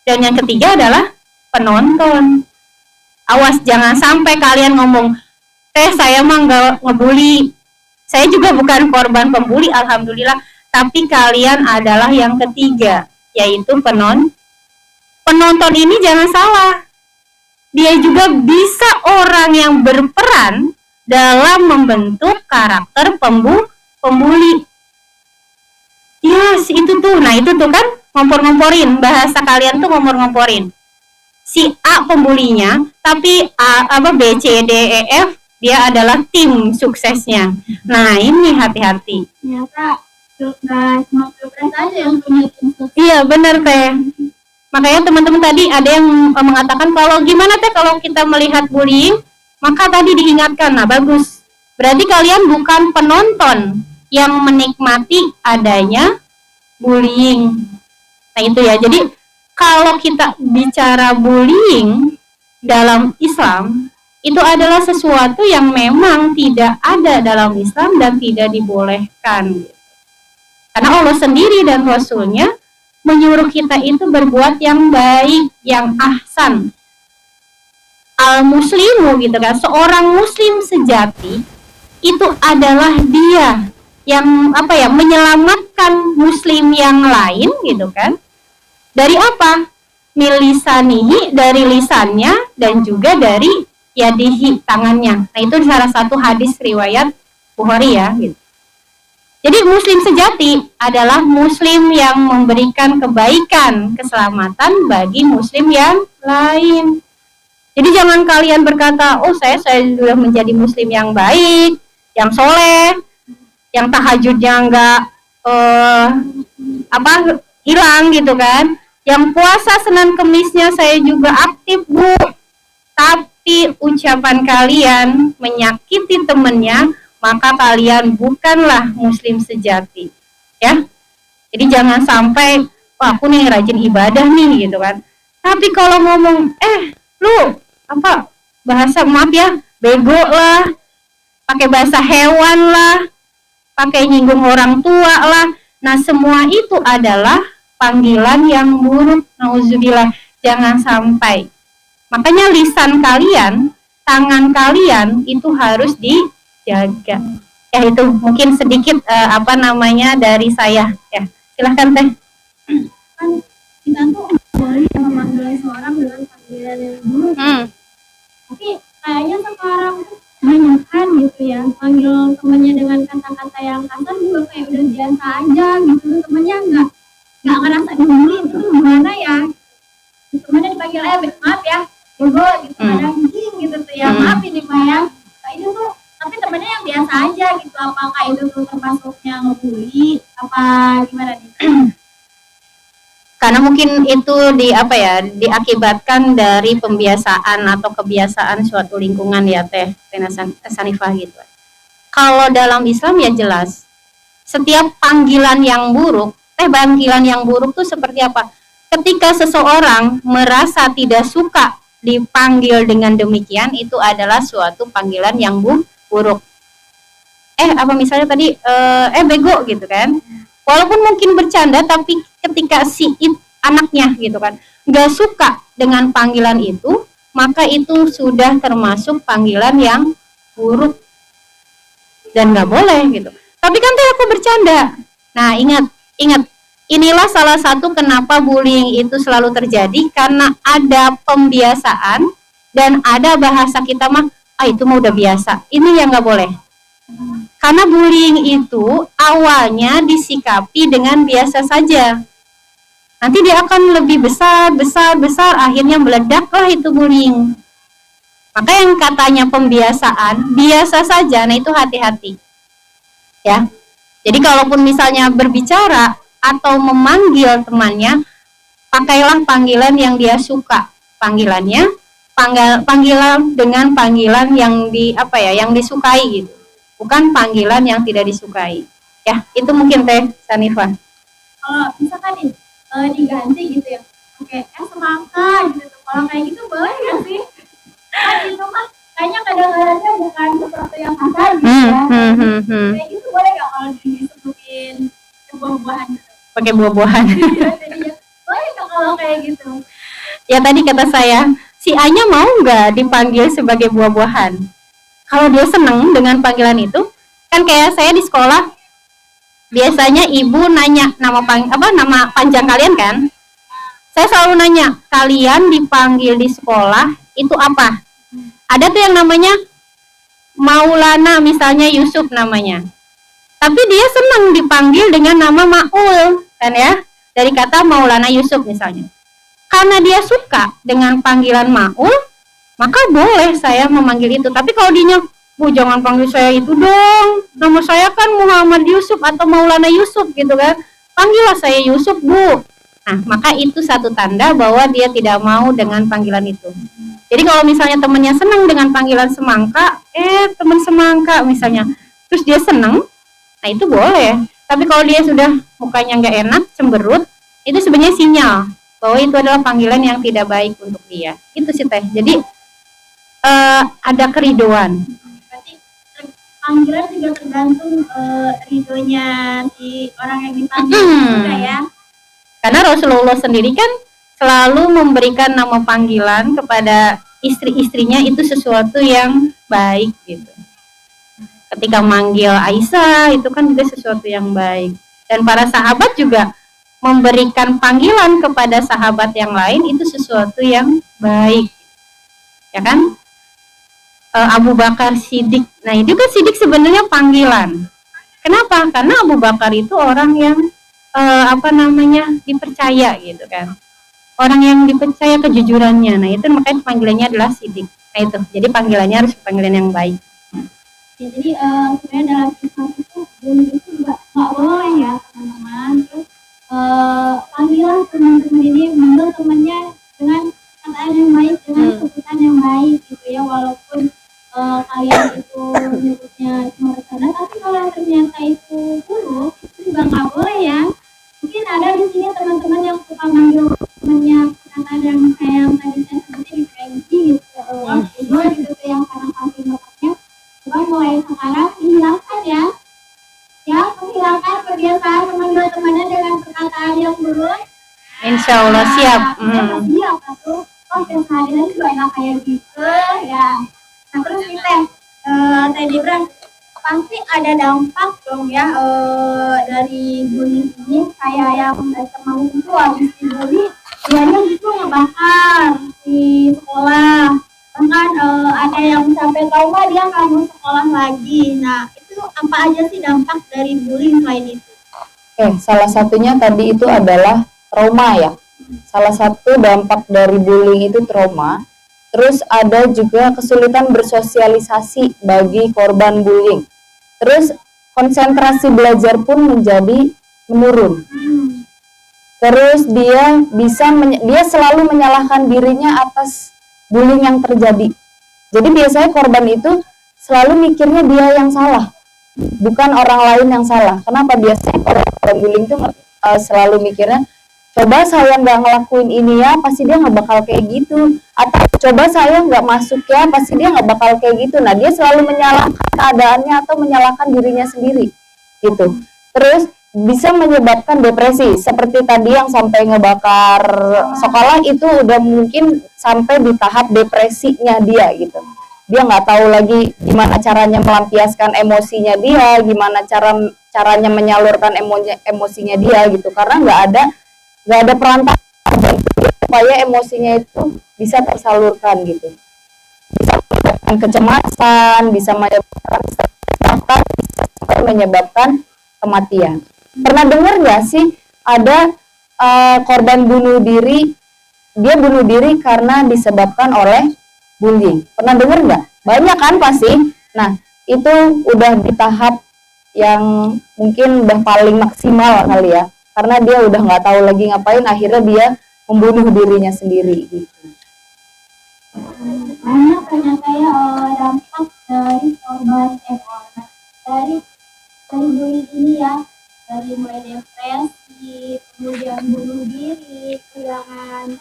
dan yang ketiga adalah penonton. Awas jangan sampai kalian ngomong, Teh saya mah nggak ngebully, saya juga bukan korban pembuli, alhamdulillah. Tapi kalian adalah yang ketiga, yaitu penonton ini jangan salah. Dia juga bisa orang yang berperan dalam membentuk karakter pembuli. Yes, itu tuh. Nah, itu tuh kan ngompor-ngomporin, bahasa kalian tuh ngompor-ngomporin. Si A pembulinya, tapi B, C, D, E, F dia adalah tim suksesnya. Nah, ini hati-hati. Ternyata nggak cuma pilpres aja yang punya tim sukses. Iya, benar Teh. Makanya teman-teman tadi ada yang mengatakan kalau gimana Teh kalau kita melihat bullying, maka tadi diingatkan. Nah, bagus. Berarti kalian bukan penonton yang menikmati adanya bullying. Nah, itu ya. Jadi kalau kita bicara bullying dalam Islam, itu adalah sesuatu yang memang tidak ada dalam Islam dan tidak dibolehkan. Karena Allah sendiri dan Rasulnya menyuruh kita itu berbuat yang baik, yang ahsan. Al-muslimu gitu kan, seorang muslim sejati itu adalah dia yang menyelamatkan muslim yang lain gitu kan. Dari apa? Milisanihi, dari lisannya, dan juga dari yadihi, tangannya. Nah, itu salah satu hadis riwayat Bukhari ya gitu. Jadi muslim sejati adalah muslim yang memberikan kebaikan, keselamatan bagi muslim yang lain. Jadi jangan kalian berkata, oh saya sudah menjadi muslim yang baik, yang soleh, yang tahajudnya enggak hilang gitu kan. Yang puasa Senin Kemisnya saya juga aktif Bu, tapi ucapan kalian menyakiti temannya, maka kalian bukanlah muslim sejati ya. Jadi jangan sampai wah aku nih rajin ibadah nih gitu kan, tapi kalau ngomong lu bahasa maaf ya bego lah, pakai bahasa hewan lah, pakai nyinggung orang tua lah, nah semua itu adalah panggilan yang buruk, nauzubillah, jangan sampai. Makanya lisan kalian, tangan kalian itu harus dijaga. Ya itu mungkin sedikit dari saya ya. Silahkan Teh. Kan kita tuh boleh memanggil seorang dengan panggilan yang buruk. Tapi kayaknya sekarang tuh banyak kan gitu ya, panggil temannya dengan kata-kata yang kasar juga kayak udah biasa aja gitu. Temannya nggak ngerasa dibully, itu gimana ya? Temannya dipanggil maaf ya, bego gitu, ada anjing gitu tuh ya, maaf ini Pak ya. Nah, itu tuh tapi temannya yang biasa aja gitu, apakah itu tuh termasuknya ngebully apa gimana nih? Karena mungkin itu diakibatkan dari pembiasaan atau kebiasaan suatu lingkungan ya Teh Sanifah gitu. Kalau dalam Islam ya jelas, setiap panggilan yang buruk, panggilan yang buruk tuh seperti apa? Ketika seseorang merasa tidak suka dipanggil dengan demikian, itu adalah suatu panggilan yang buruk. Misalnya tadi bego gitu kan. Walaupun mungkin bercanda, tapi ketika anaknya gitu kan nggak suka dengan panggilan itu, maka itu sudah termasuk panggilan yang buruk dan nggak boleh gitu. Tapi kan Teh aku bercanda. Nah ingat, inilah salah satu kenapa bullying itu selalu terjadi, karena ada pembiasaan dan ada bahasa kita mah itu mah udah biasa. Ini yang nggak boleh. Karena bullying itu awalnya disikapi dengan biasa saja. Nanti dia akan lebih besar, akhirnya meledaklah itu bullying. Maka yang katanya pembiasaan, biasa saja, nah itu hati-hati. Ya. Jadi kalaupun misalnya berbicara atau memanggil temannya, pakailah panggilan yang dia suka. Panggilannya, panggilan dengan panggilan yang yang disukai gitu. Bukan panggilan yang tidak disukai. Ya, itu mungkin Teh Sanifah. Kalau misalkan nih diganti gitu ya, oke, semangka gitu. Kalau kayak gitu boleh nggak sih? Kan itu mah kayaknya kadang-kadangnya bukan sesuatu yang kasar gitu ya. Kayak gitu boleh nggak kalau disebutin buah-buahan gitu? Pakai buah-buahan. Boleh nggak kalau kayak gitu? Ya tadi kata saya, si A-nya mau nggak dipanggil sebagai buah-buahan? Kalau dia seneng dengan panggilan itu, kan kayak saya di sekolah, biasanya ibu nanya nama panjang kalian kan? Saya selalu nanya, kalian dipanggil di sekolah itu apa? Ada tuh yang namanya Maulana, misalnya Yusuf namanya. Tapi dia senang dipanggil dengan nama Maul, kan ya? Dari kata Maulana Yusuf misalnya. Karena dia suka dengan panggilan Maul, maka boleh saya memanggil itu. Tapi kalau dia, Bu jangan panggil saya itu dong, nama saya kan Muhammad Yusuf atau Maulana Yusuf gitu kan, panggillah saya Yusuf Bu. Nah maka itu satu tanda bahwa dia tidak mau dengan panggilan itu. Jadi kalau misalnya temannya senang dengan panggilan semangka, teman semangka misalnya, terus dia senang, nah itu boleh. Tapi kalau dia sudah mukanya nggak enak, cemberut, itu sebenarnya sinyal bahwa itu adalah panggilan yang tidak baik untuk dia. Itu sih Teh. Jadi ada keridoan. Berarti panggilan juga tergantung ridhonya si orang yang dipanggil juga ya. Karena Rasulullah sendiri kan selalu memberikan nama panggilan kepada istri-istrinya itu sesuatu yang baik gitu. Ketika manggil Aisyah itu kan juga sesuatu yang baik. Dan para sahabat juga memberikan panggilan kepada sahabat yang lain itu sesuatu yang baik. Ya kan? Abu Bakar Siddiq. Nah, itu kan Siddiq sebenarnya panggilan. Kenapa? Karena Abu Bakar itu orang yang dipercaya gitu kan. Orang yang dipercaya kejujurannya. Nah, itu makanya panggilannya adalah Siddiq. Nah, itu. Jadi panggilannya harus panggilan yang baik. Ya, jadi sebenarnya dalam Islam itu bullying itu juga nggak boleh ya teman-teman. Terus panggilan teman-teman ini manggil temannya dengan kata yang baik, dengan sebutan yang baik gitu ya, walaupun kalian itu menyebutnya cuma bercanda, tapi kalau ternyata itu buruk itu juga nggak boleh ya. Mungkin ada di sini teman-teman yang suka manggil temannya kata yang tadi saya sebutin di PNG gitu, itu gitu yang kadang-kadang bapaknya. Coba mulai sekarang hilangkan ya, menghilangkan kebiasaan memanggil temannya dengan perkataan yang buruk. Insya Allah siap. Siap tuh. Oh, keseharian juga enak kayak gitu ya. Nah terus kita Teh Dibran, pasti ada dampak dong ya dari bullying ini. Kayak yang teman itu habis dibully, dianya gitu ngebakar di sekolah. Bahkan ada yang sampai trauma dia nggak mau sekolah lagi. Nah itu apa aja sih dampak dari bullying selain itu? Salah satunya tadi itu adalah trauma ya. Salah satu dampak dari bullying itu trauma. Terus ada juga kesulitan bersosialisasi bagi korban bullying. Terus konsentrasi belajar pun menjadi menurun. Terus dia selalu menyalahkan dirinya atas bullying yang terjadi. Jadi biasanya korban itu selalu mikirnya dia yang salah, bukan orang lain yang salah. Kenapa? Biasanya korban bullying itu selalu mikirnya, coba saya nggak ngelakuin ini ya, pasti dia nggak bakal kayak gitu. Atau coba saya nggak masuk ya, pasti dia nggak bakal kayak gitu. Nah, dia selalu menyalahkan keadaannya atau menyalahkan dirinya sendiri, gitu. Terus bisa menyebabkan depresi. Seperti tadi yang sampai ngebakar sekolah itu udah mungkin sampai di tahap depresinya dia, gitu. Dia nggak tahu lagi gimana caranya melampiaskan emosinya dia, gimana caranya menyalurkan emosinya dia, gitu. Karena nggak ada perantara supaya emosinya itu bisa tersalurkan gitu. Bisa menyebabkan kecemasan, bisa menyebabkan bahkan bisa sampai menyebabkan kematian. Pernah dengar nggak sih ada korban bunuh diri, dia bunuh diri karena disebabkan oleh bullying? Pernah dengar nggak? Banyak kan pasti. Nah, itu udah di tahap yang mungkin udah paling maksimal kali ya, karena dia udah nggak tahu lagi ngapain, akhirnya dia membunuh dirinya sendiri gitu. Banyak ternyata ya dampak dari korban dari bullying ini ya, dari mulai depresi, kemudian bunuh diri, kehilangan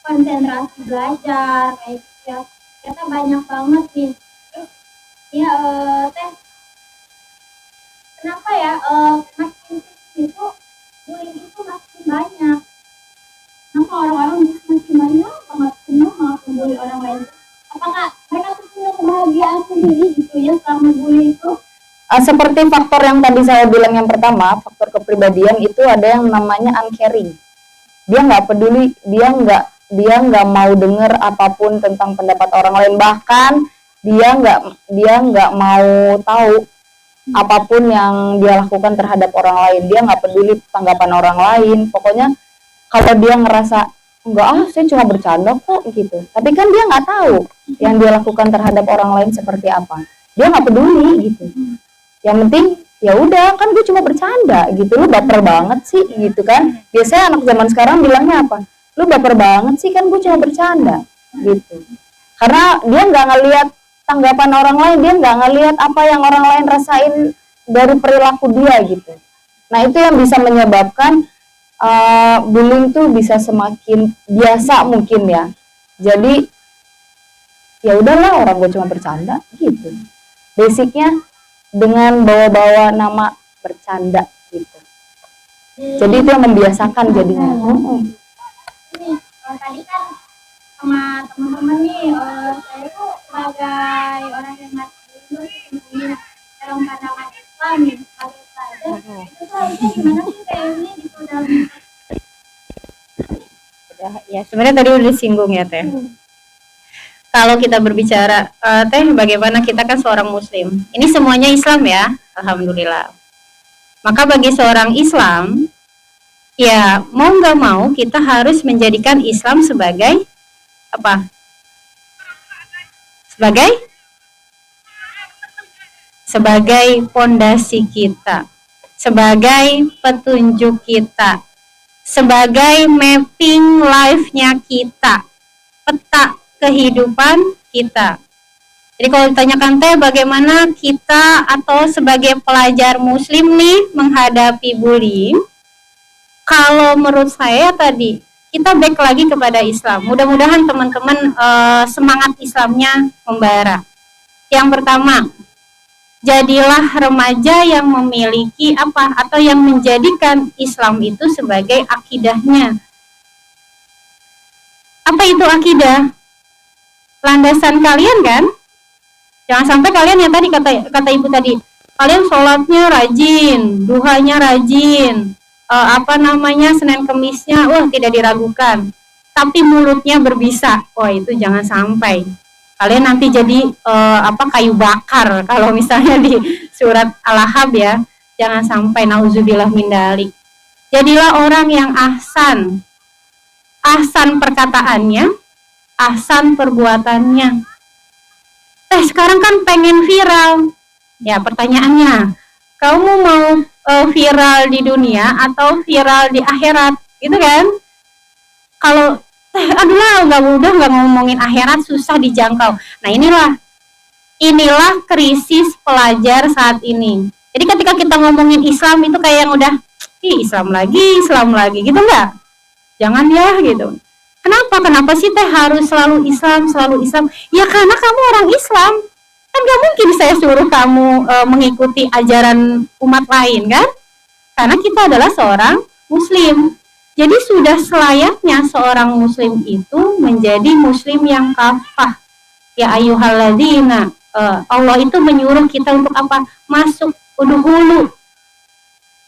konsentrasi belajar, kayak gitu ya. Ternyata banyak banget nih. Terus ya Teh, kenapa ya makin itu bullying itu makin banyak? Kenapa orang-orang makin banyak banget semua membuli orang lain? Apakah mereka tuh punya kebahagiaan sendiri gitu ya selama bully itu? Seperti faktor yang tadi saya bilang yang pertama, faktor kepribadian itu ada yang namanya uncaring. Dia nggak peduli, dia nggak mau dengar apapun tentang pendapat orang lain, bahkan dia nggak mau tahu apapun yang dia lakukan terhadap orang lain. Dia nggak peduli tanggapan orang lain. Pokoknya kalau dia ngerasa enggak, saya cuma bercanda kok gitu, tapi kan dia nggak tahu yang dia lakukan terhadap orang lain seperti apa, dia nggak peduli gitu. Yang penting ya udah, kan gue cuma bercanda gitu, lu baper banget sih gitu kan. Biasanya anak zaman sekarang bilangnya apa, lu baper banget sih, kan gue cuma bercanda gitu. Karena dia nggak ngelihat tanggapan orang lain, dia nggak ngelihat apa yang orang lain rasain dari perilaku dia gitu. Nah, itu yang bisa menyebabkan bullying tuh bisa semakin biasa mungkin ya. Jadi ya udahlah, orang gue cuma bercanda gitu. Basicnya dengan bawa-bawa nama bercanda gitu. Jadi itu yang membiasakan jadinya. Ini tadi kan sama teman-teman nih, saya tuh sebagai orang yang masih dulu punya dalam pandangan Islam nih, kalau saja itu tuh harusnya gimana sih kayak ini gitu dalam Ya, sebenarnya tadi udah disinggung ya Teh. Kalau kita berbicara Teh, bagaimana kita kan seorang muslim. Ini semuanya Islam ya, alhamdulillah. Maka bagi seorang Islam, ya mau nggak mau kita harus menjadikan Islam sebagai apa? Sebagai pondasi kita, sebagai petunjuk kita, sebagai mapping life-nya kita, peta kehidupan kita. Jadi kalau ditanyakan Teh, bagaimana kita atau sebagai pelajar muslim nih menghadapi bullying, kalau menurut saya tadi kita back lagi kepada Islam. Mudah-mudahan teman-teman semangat Islamnya membara. Yang pertama, jadilah remaja yang memiliki apa atau yang menjadikan Islam itu sebagai akidahnya. Apa itu akidah? Landasan kalian kan? Jangan sampai kalian yang tadi kata ibu tadi, kalian sholatnya rajin, duhanya rajin, Senin Kemisnya tidak diragukan, tapi mulutnya berbisa. Itu jangan sampai. Kalian nanti jadi kayu bakar kalau misalnya di surat Al-Ahzab ya. Jangan sampai, nauzubillah min dzalik. Jadilah orang yang ahsan perkataannya, ahsan perbuatannya. Sekarang kan pengen viral. Ya, pertanyaannya, kamu mau viral di dunia atau viral di akhirat? Gitu kan? Kalau aduh lah, nggak ngomongin akhirat, susah dijangkau. Nah, inilah krisis pelajar saat ini. Jadi ketika kita ngomongin Islam itu kayak yang udah Islam lagi gitu nggak? Jangan ya gitu. Kenapa sih Teh harus selalu Islam? Ya karena kamu orang Islam. Kan gak mungkin saya suruh kamu mengikuti ajaran umat lain kan? Karena kita adalah seorang muslim. Jadi sudah selayaknya seorang muslim itu menjadi muslim yang kafah. Ya ayyuhalladzina, Allah itu menyuruh kita untuk apa? Masuk udhulu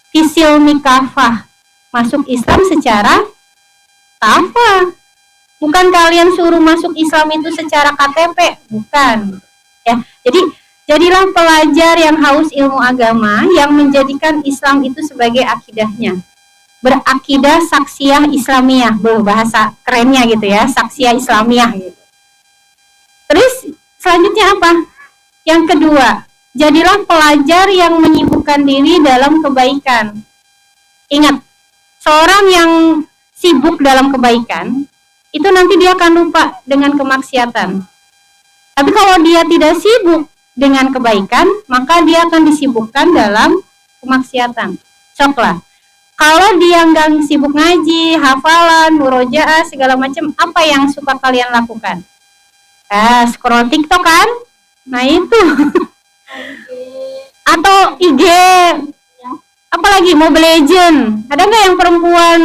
fisilmi kafah. Masuk Islam secara kafah. Bukan kalian suruh masuk Islam itu secara KTP, bukan. Ya, jadi Jadilah pelajar yang haus ilmu agama yang menjadikan Islam itu sebagai akidahnya. Berakidah saksiyah Islamiyah, bahasa kerennya gitu ya, saksiyah Islamiyah gitu. Terus selanjutnya apa? Yang kedua, jadilah pelajar yang menyibukkan diri dalam kebaikan. Ingat, seorang yang sibuk dalam kebaikan, itu nanti dia akan lupa dengan kemaksiatan. Tapi kalau dia tidak sibuk dengan kebaikan, maka dia akan disibukkan dalam kemaksiatan. Coklah. Kalau dia nggak sibuk ngaji, hafalan, murojaah, segala macam, apa yang suka kalian lakukan? Scroll TikTok kan? Nah itu. Atau IG. Apalagi Mobile Legend. Ada nggak yang perempuan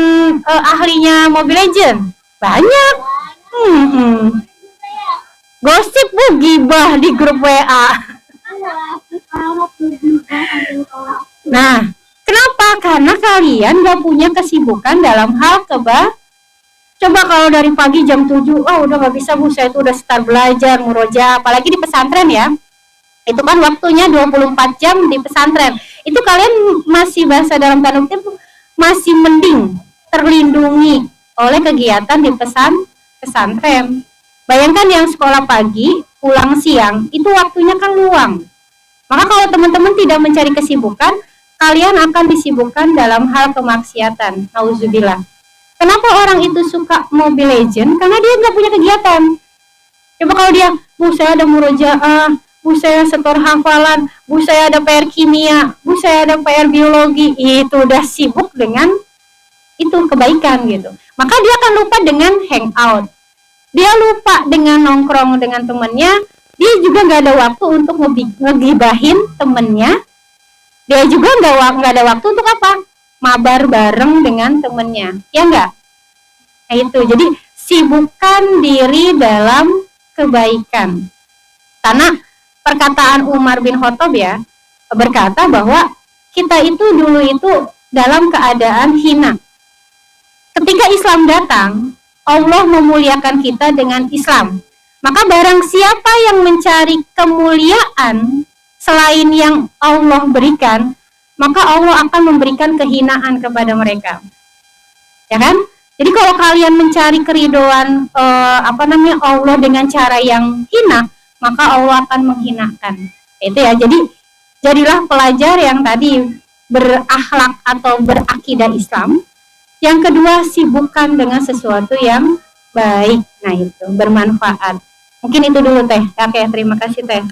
ahlinya Mobile Legend? Banyak. Gosip gibah di grup WA. Nah, kenapa? Karena kalian gak punya kesibukan dalam hal Coba kalau dari pagi jam 7, udah gak bisa Bu, saya itu udah start belajar, murojaah, apalagi di pesantren ya. Itu kan waktunya 24 jam di pesantren. Itu kalian masih bahasa dalam tanda kutip masih mending terlindungi oleh kegiatan di pesantren. Bayangkan yang sekolah pagi, pulang siang, itu waktunya kan luang. Maka kalau teman-teman tidak mencari kesibukan, kalian akan disibukkan dalam hal kemaksiatan. Nauzubillah. Kenapa orang itu suka Mobile Legend? Karena dia nggak punya kegiatan. Coba kalau dia, Bu saya ada murojaah, Bu saya setor hafalan, Bu saya ada PR kimia, Bu saya ada PR biologi, itu udah sibuk dengan itu kebaikan gitu. Maka dia akan lupa dengan hangout. Dia lupa dengan nongkrong dengan temannya. Dia juga nggak ada waktu untuk ngegibahin temennya. Dia juga nggak ada waktu untuk apa? Mabar bareng dengan temennya, ya enggak? Nah itu, jadi sibukkan diri dalam kebaikan. Karena perkataan Umar bin Khattab ya, berkata bahwa kita itu dulu itu dalam keadaan hina. Ketika Islam datang, Allah memuliakan kita dengan Islam. Maka barang siapa yang mencari kemuliaan selain yang Allah berikan, maka Allah akan memberikan kehinaan kepada mereka, ya kan? Jadi kalau kalian mencari keridhaan Allah dengan cara yang hina, maka Allah akan menghinakan. Itu ya. Jadi jadilah pelajar yang tadi berakhlak atau berakidah Islam. Yang kedua, sibukkan dengan sesuatu yang baik. Nah itu bermanfaat. Mungkin itu dulu Teh. Oke, terima kasih Teh.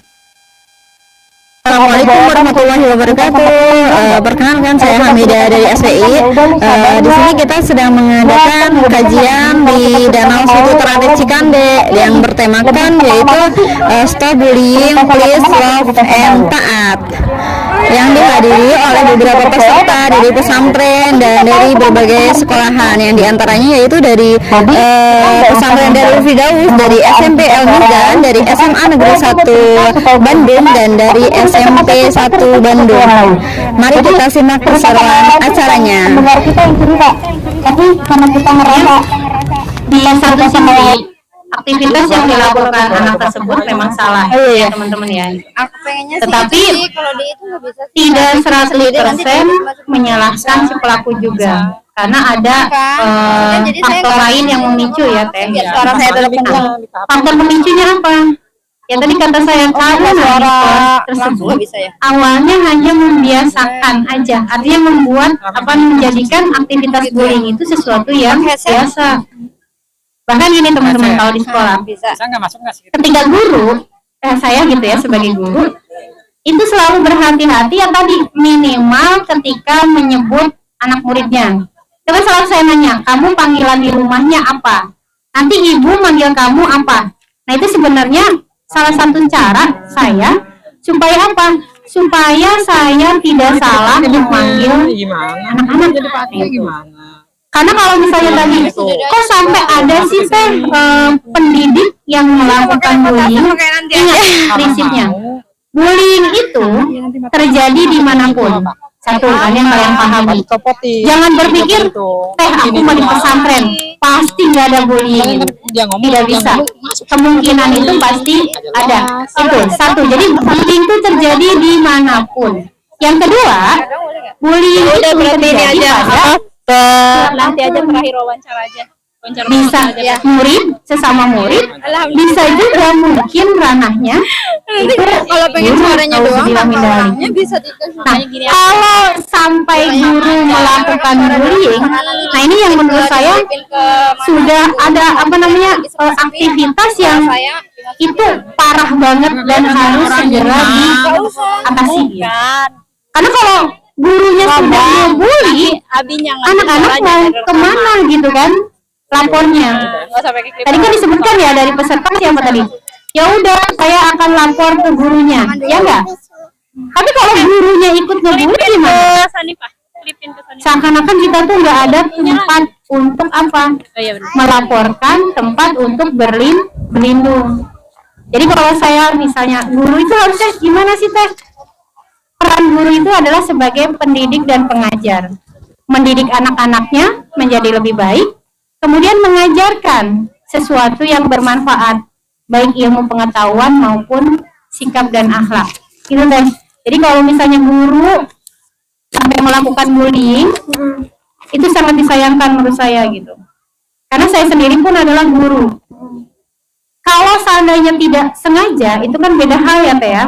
Assalamualaikum warahmatullahi wabarakatuh. Perkenalkan saya Hamidah dari SPI. Di sini kita sedang mengadakan kajian di Danau Situ Teratai Cikande yang bertemakan yaitu Stop Bullying, Please Love and Taat, yang dihadiri oleh beberapa peserta dari pesantren dan dari berbagai sekolahan, yang diantaranya yaitu dari pesantren Darul Firdaus, dari SMP El Mizan, dari SMA Negeri 1 Bandung, dan dari SMP 1 Bandung. Mari kita simak keseruan acaranya. Benar kita yang cerita, tapi karena kita ngerasa Di satu sisi aktivitas yang dilakukan anak tersebut memang salah ya teman-teman ya. Tetapi tidak 100% menyalahkan si pelaku juga, karena ada faktor lain yang memicu ya Teh. Faktor pemicunya apa? Ya tadi kata saya, karena tersebut awalnya hanya membiasakan aja, artinya membuat menjadikan aktivitas bullying itu sesuatu yang biasa. Bahkan ini teman-teman kalau di sekolah, ketika guru, saya gitu ya sebagai guru, itu selalu berhati-hati ya tadi, minimal ketika menyebut anak muridnya. Terus selalu saya nanya, kamu panggilan di rumahnya apa? Nanti ibu manggil kamu apa? Nah itu sebenarnya salah satu cara saya supaya apa? Supaya saya tidak salah memanggil anak-anak. Karena kalau misalnya tadi, kok sampai ada sih Teh pendidik yang melakukan bullying? Ingat prinsipnya, bullying itu terjadi dimanapun. Satu, kalian pahami. Jangan berpikir, Teh aku mau di pesantren, pasti nggak ada bullying. Tidak bisa. kemungkinan itu pasti ada. Itu satu. Jadi bullying itu terjadi dimanapun. Yang kedua, bullying itu terjadi pada Nanti aja terakhir wawancara aja. bisa murid sesama murid, bisa juga mungkin ranahnya itu Kalau pengen guru, suaranya doang, auzubillahi bisa Nah, kalau sampai guru melakukan bullying, nah ini yang menurut saya sudah ada aktivitas yang itu parah banget dan harus segera diatasi. Karena kalau gurunya sudah ngebully, anak-anak mau kemana gitu kan lapornya? Tadi kan disebutkan ya dari peserta siapa tadi? Ya udah, saya akan lapor ke gurunya, ya enggak? Tapi kalau gurunya ikut ngebully gimana? Seakan-akan kita tuh nggak ada tempat untuk apa? Melaporkan, tempat untuk berlindung. Jadi kalau saya misalnya guru itu harusnya gimana sih teh? Peran guru itu adalah sebagai pendidik dan pengajar, mendidik anak-anaknya menjadi lebih baik, kemudian mengajarkan sesuatu yang bermanfaat, baik ilmu pengetahuan maupun sikap dan akhlak. Itu teh. Jadi kalau misalnya guru sampai melakukan bullying, itu sangat disayangkan menurut saya gitu. Karena saya sendiri pun adalah guru. Kalau seandainya tidak sengaja, itu kan beda hal ya teh ya.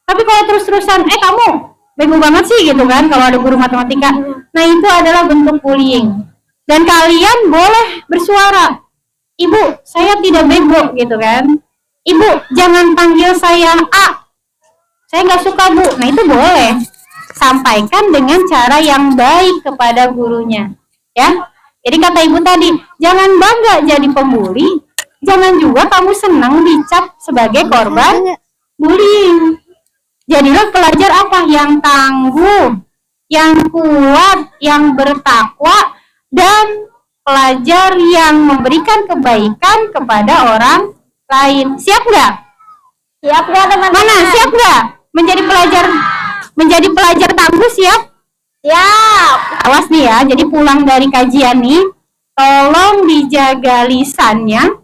Tapi kalau terus-terusan, kamu bego banget sih gitu kan, kalau ada guru matematika. Nah itu adalah bentuk bullying. Dan kalian boleh bersuara, Ibu, saya tidak bego gitu kan. Ibu, jangan panggil saya A. Saya nggak suka Bu. Nah itu boleh. Sampaikan dengan cara yang baik kepada gurunya. Ya. Jadi kata Ibu tadi, jangan bangga jadi pembuli. Jangan juga kamu senang dicap sebagai korban bullying. Jadilah pelajar apa? Yang tangguh, yang kuat, yang bertakwa, dan pelajar yang memberikan kebaikan kepada orang lain. Siap nggak? Siap nggak teman-teman? Mana? Siap nggak? Menjadi pelajar tangguh siap? Siap. Awas nih ya, jadi pulang dari kajian nih, tolong dijaga lisannya.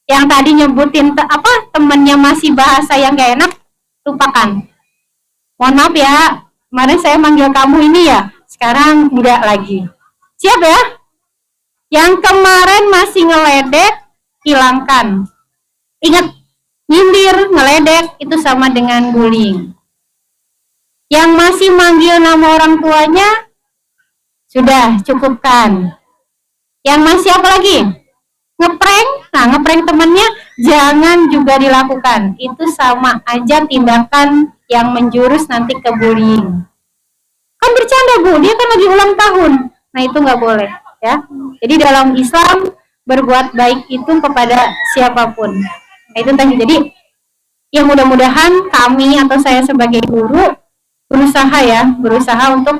Yang tadi nyebutin temennya masih bahasa yang gak enak, lupakan. Mohon maaf ya, kemarin saya manggil kamu ini ya, sekarang enggak lagi. Siap ya? Yang kemarin masih ngeledek, hilangkan. Ingat, nyindir, ngeledek, itu sama dengan bullying. Yang masih manggil nama orang tuanya, sudah, cukupkan. Yang masih apa lagi? Ngeprank, ngeprank temannya, jangan juga dilakukan. Itu sama aja tindakan yang menjurus nanti ke bullying. Kan bercanda Bu, dia kan lagi ulang tahun. Nah itu nggak boleh ya. Jadi dalam Islam berbuat baik itu kepada siapapun. Nah itu tadi. Jadi ya mudah-mudahan kami atau saya sebagai guru berusaha untuk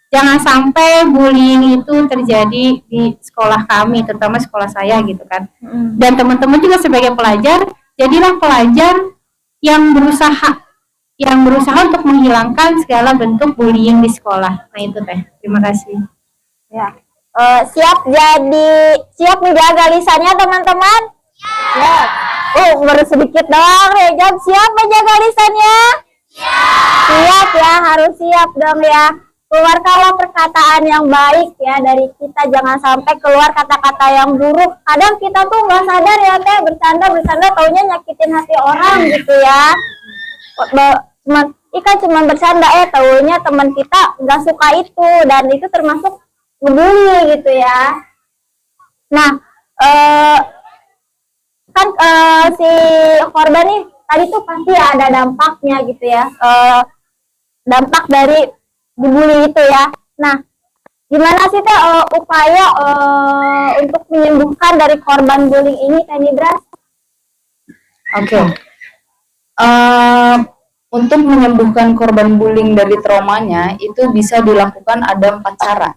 jangan sampai bullying itu terjadi di sekolah kami, terutama sekolah saya gitu kan. Dan teman-teman juga sebagai pelajar, jadilah pelajar yang berusaha untuk menghilangkan segala bentuk bullying di sekolah. Nah itu teh. Terima kasih. Ya. Siap menjaga lisannya teman-teman? Ya. Baru sedikit doang nih. Siap menjaga lisannya? Siap ya, harus siap dong ya. Keluarkanlah perkataan yang baik ya dari kita, jangan sampai keluar kata-kata yang buruk. Kadang kita tuh nggak sadar ya teh, bercanda taunya nyakitin hati orang gitu ya. Cuma bercanda taunya teman kita nggak suka itu, dan itu termasuk ngebully gitu ya. Nah si korban nih tadi tuh pasti ada dampaknya gitu ya, dampak dari dibully itu ya. Nah gimana sih teh upaya untuk menyembuhkan dari korban bullying ini Teh Nidras? Oke. Untuk menyembuhkan korban bullying dari traumanya itu bisa dilakukan ada 4 cara.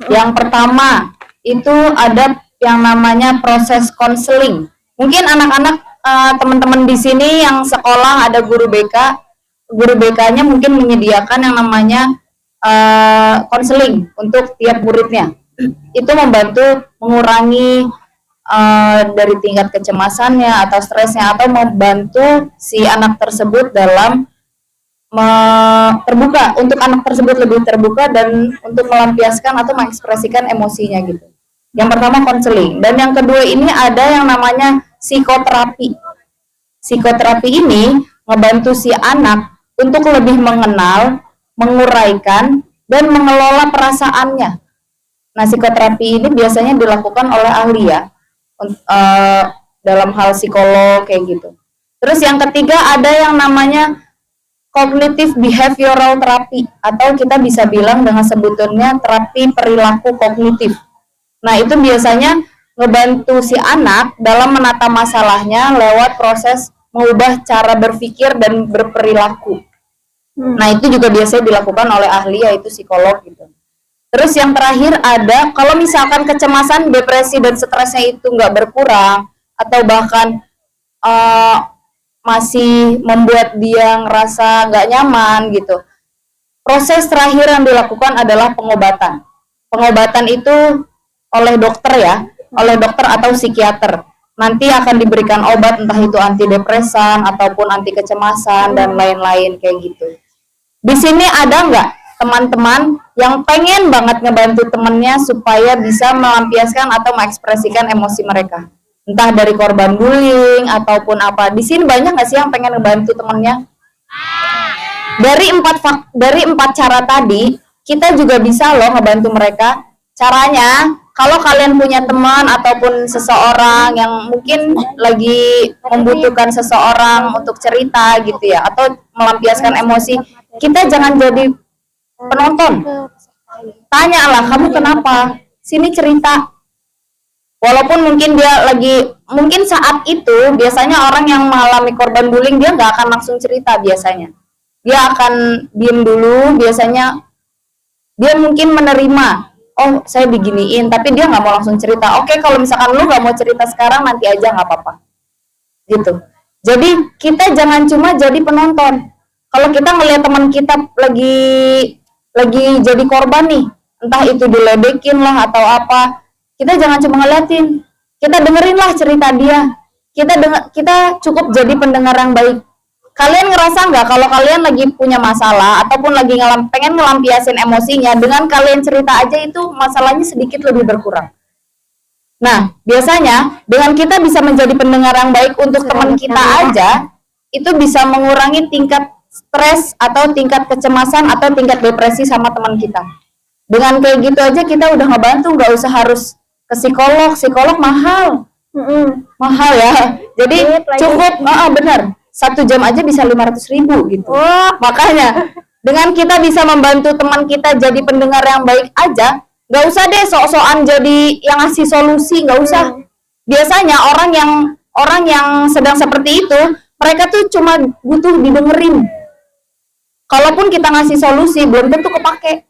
Yang pertama itu ada yang namanya proses konseling. Mungkin anak-anak teman-teman di sini yang sekolah ada guru BK-nya mungkin menyediakan yang namanya konseling untuk tiap muridnya. Itu membantu mengurangi dari tingkat kecemasannya atau stresnya, atau membantu si anak tersebut dalam terbuka, untuk anak tersebut lebih terbuka dan untuk melampiaskan atau mengekspresikan emosinya gitu. Yang pertama konseling, dan yang kedua ini ada yang namanya psikoterapi. Psikoterapi ini ngebantu si anak untuk lebih mengenal, menguraikan, dan mengelola perasaannya. Nah, psikoterapi ini biasanya dilakukan oleh ahli ya, dalam hal psikolog kayak gitu. Terus yang ketiga ada yang namanya cognitive behavioral therapy, atau kita bisa bilang dengan sebutannya terapi perilaku kognitif. Nah, itu biasanya ngebantu si anak dalam menata masalahnya lewat proses mengubah cara berpikir dan berperilaku. Nah, itu juga biasanya dilakukan oleh ahli, yaitu psikolog gitu. Terus yang terakhir ada, kalau misalkan kecemasan, depresi, dan stresnya itu nggak berkurang, atau bahkan masih membuat dia ngerasa nggak nyaman gitu, proses terakhir yang dilakukan adalah pengobatan. Pengobatan itu oleh dokter ya, oleh dokter atau psikiater. Nanti akan diberikan obat, entah itu antidepresan ataupun anti kecemasan dan lain-lain kayak gitu. Di sini ada nggak teman-teman yang pengen banget ngebantu temennya supaya bisa melampiaskan atau mengekspresikan emosi mereka? Entah dari korban bullying ataupun apa. Di sini banyak nggak sih yang pengen ngebantu temennya? Dari empat cara tadi, kita juga bisa loh ngebantu mereka. Caranya, kalau kalian punya teman ataupun seseorang yang mungkin lagi membutuhkan seseorang untuk cerita gitu ya, atau melampiaskan emosi, kita jangan jadi penonton. Tanyalah, kamu kenapa? Sini cerita. Walaupun mungkin dia mungkin saat itu biasanya orang yang mengalami korban bullying dia nggak akan langsung cerita biasanya. Dia akan diem dulu, biasanya dia mungkin menerima, oh saya diginiin, tapi dia nggak mau langsung cerita. Oke, kalau misalkan lu nggak mau cerita sekarang, nanti aja nggak apa-apa. Gitu. Jadi kita jangan cuma jadi penonton. Kalau kita ngelihat teman kita lagi jadi korban nih, entah itu diledekin lah atau apa, kita jangan cuma ngeliatin, kita dengerin lah cerita dia. Kita cukup jadi pendengar yang baik. Kalian ngerasa nggak kalau kalian lagi punya masalah ataupun lagi pengen ngelampiasin emosinya, dengan kalian cerita aja itu masalahnya sedikit lebih berkurang. Nah, biasanya dengan kita bisa menjadi pendengar yang baik untuk teman kita aja, itu bisa mengurangi tingkat stres atau tingkat kecemasan atau tingkat depresi sama teman kita. Dengan kayak gitu aja kita udah ngebantu, nggak usah harus ke psikolog mahal. Mahal ya. Jadi cukup, benar, 1 jam aja bisa 500.000 gitu. Makanya dengan kita bisa membantu teman kita jadi pendengar yang baik aja, nggak usah deh sok-sokan jadi yang ngasih solusi, nggak usah. Biasanya orang yang sedang seperti itu, mereka tuh cuma butuh didengerin. Kalaupun kita ngasih solusi, belum tentu kepake.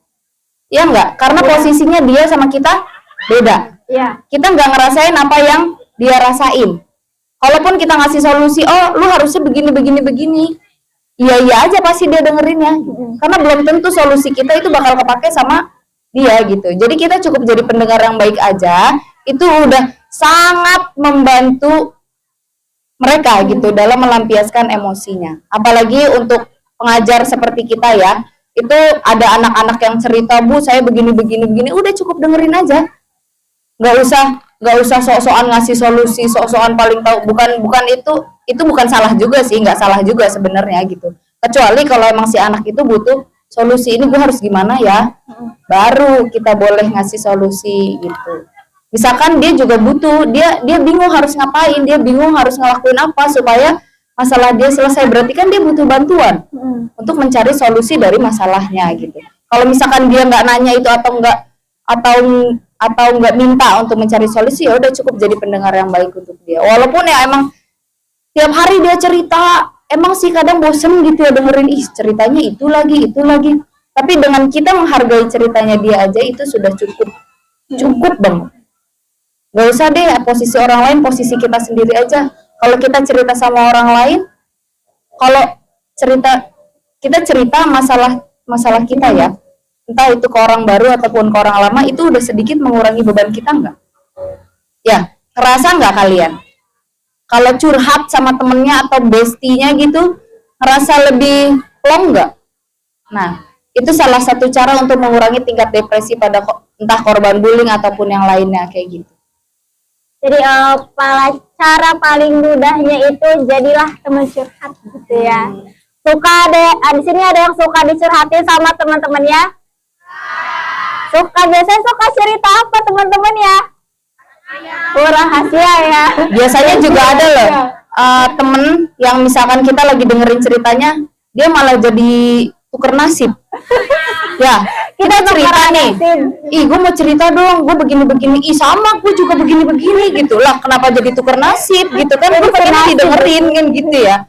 Ya enggak? Karena posisinya dia sama kita beda. Iya. Kita nggak ngerasain apa yang dia rasain. Kalaupun kita ngasih solusi, oh lu harusnya begini. Iya aja pasti dia dengerinnya. Karena belum tentu solusi kita itu bakal kepake sama dia gitu. Jadi kita cukup jadi pendengar yang baik aja, itu udah sangat membantu mereka gitu dalam melampiaskan emosinya. Apalagi untuk pengajar seperti kita ya, itu ada anak-anak yang cerita, Bu saya begini, udah cukup dengerin aja. Nggak usah sok-sokan ngasih solusi, sok-sokan paling tahu. Bukan itu bukan salah juga sih, nggak salah juga sebenarnya gitu. Kecuali kalau emang si anak itu butuh solusi, ini gue harus gimana ya, baru kita boleh ngasih solusi gitu. Misalkan dia juga butuh, dia bingung harus ngapain, dia bingung harus ngelakuin apa supaya masalah dia selesai, berarti kan dia butuh bantuan untuk mencari solusi dari masalahnya gitu. Kalau misalkan dia nggak nanya itu atau nggak minta untuk mencari solusi, ya udah cukup jadi pendengar yang baik untuk dia. Walaupun ya emang tiap hari dia cerita, emang sih kadang bosen gitu ya dengerin, ceritanya itu lagi. Tapi dengan kita menghargai ceritanya dia aja itu sudah cukup banget. Gak usah deh posisi orang lain, posisi kita sendiri aja. Kalau kita cerita sama orang lain, kalau kita cerita masalah kita ya, entah itu ke orang baru ataupun ke orang lama, itu udah sedikit mengurangi beban kita enggak? Ya, ngerasa nggak kalian kalau curhat sama temennya atau bestinya gitu ngerasa lebih plong nggak? Nah, itu salah satu cara untuk mengurangi tingkat depresi pada entah korban bullying ataupun yang lainnya kayak gitu. Jadi cara paling mudahnya itu jadilah teman curhat gitu ya. Suka di sini ada yang suka dicurhatin sama teman-temannya? Biasanya suka cerita apa teman-teman ya? Rahasia ya. Biasanya juga ada loh temen yang misalkan kita lagi dengerin ceritanya, dia malah jadi tuker nasib. Ya, kita cerita nih. Ih, gue mau cerita dong, gue begini-begini. Ih, sama, gue juga begini-begini gitu lah. Kenapa jadi tuker nasib gitu kan? Gue pengen didengerin kan gitu ya.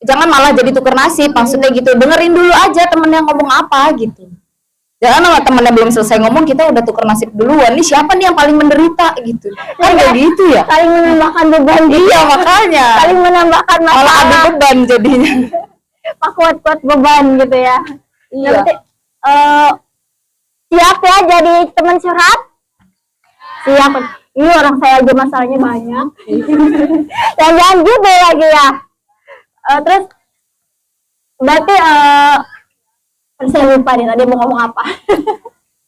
Jangan malah jadi tuker nasib. Maksudnya gitu, dengerin dulu aja temen yang ngomong apa gitu. Jangan sama temennya belum selesai ngomong kita udah tuker nasib duluan. Nih siapa nih yang paling menderita gitu? Kan kayak gitu ya. Saling menambahkan beban. Iya makanya. Saling menambahkan malah masalah. ada beban jadinya. Kuat-kuat beban gitu ya. Iya. Nanti, siap ya jadi teman curhat? Siap. Ini orang saya aja masalahnya banyak. Jangan gitu lagi ya. Terus berarti saya lupa nih tadi mau ngomong apa.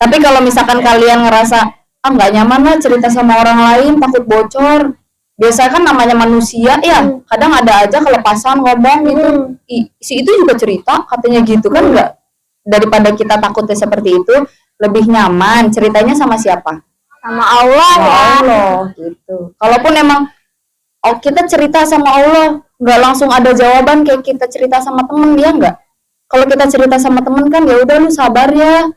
Tapi kalau misalkan kalian ngerasa nggak nyaman lah cerita sama orang lain, takut bocor. Biasa kan namanya manusia ya, kadang ada aja kelepasan ngomong gitu. Si itu juga cerita katanya gitu kan nggak? Daripada kita takutnya seperti itu, lebih nyaman ceritanya sama siapa? Sama Allah Sama ya. Allah gitu. Kalaupun emang kita cerita sama Allah, nggak langsung ada jawaban kayak kita cerita sama temen, ya nggak? Kalau kita cerita sama temen kan ya udah lu sabar ya.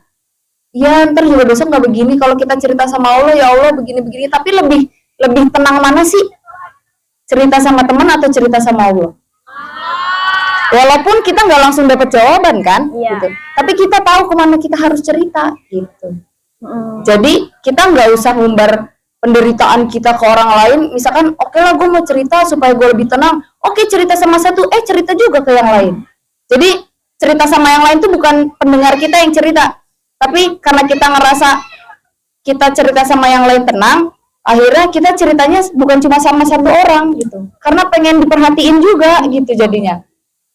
Ya ntar juga besok nggak begini. Kalau kita cerita sama Allah, ya Allah begini-begini. Tapi lebih tenang mana sih? Cerita sama temen atau cerita sama Allah? Walaupun kita nggak langsung dapat jawaban kan, gitu. Tapi kita tahu kemana kita harus cerita, gitu. Jadi kita nggak usah ngumbar penderitaan kita ke orang lain. Misalkan, oke lah gue mau cerita supaya gue lebih tenang. Oke cerita sama satu, cerita juga ke yang lain. Jadi cerita sama yang lain tuh bukan pendengar kita yang cerita, tapi karena kita ngerasa kita cerita sama yang lain tenang, akhirnya kita ceritanya bukan cuma sama satu orang gitu, karena pengen diperhatiin juga gitu jadinya.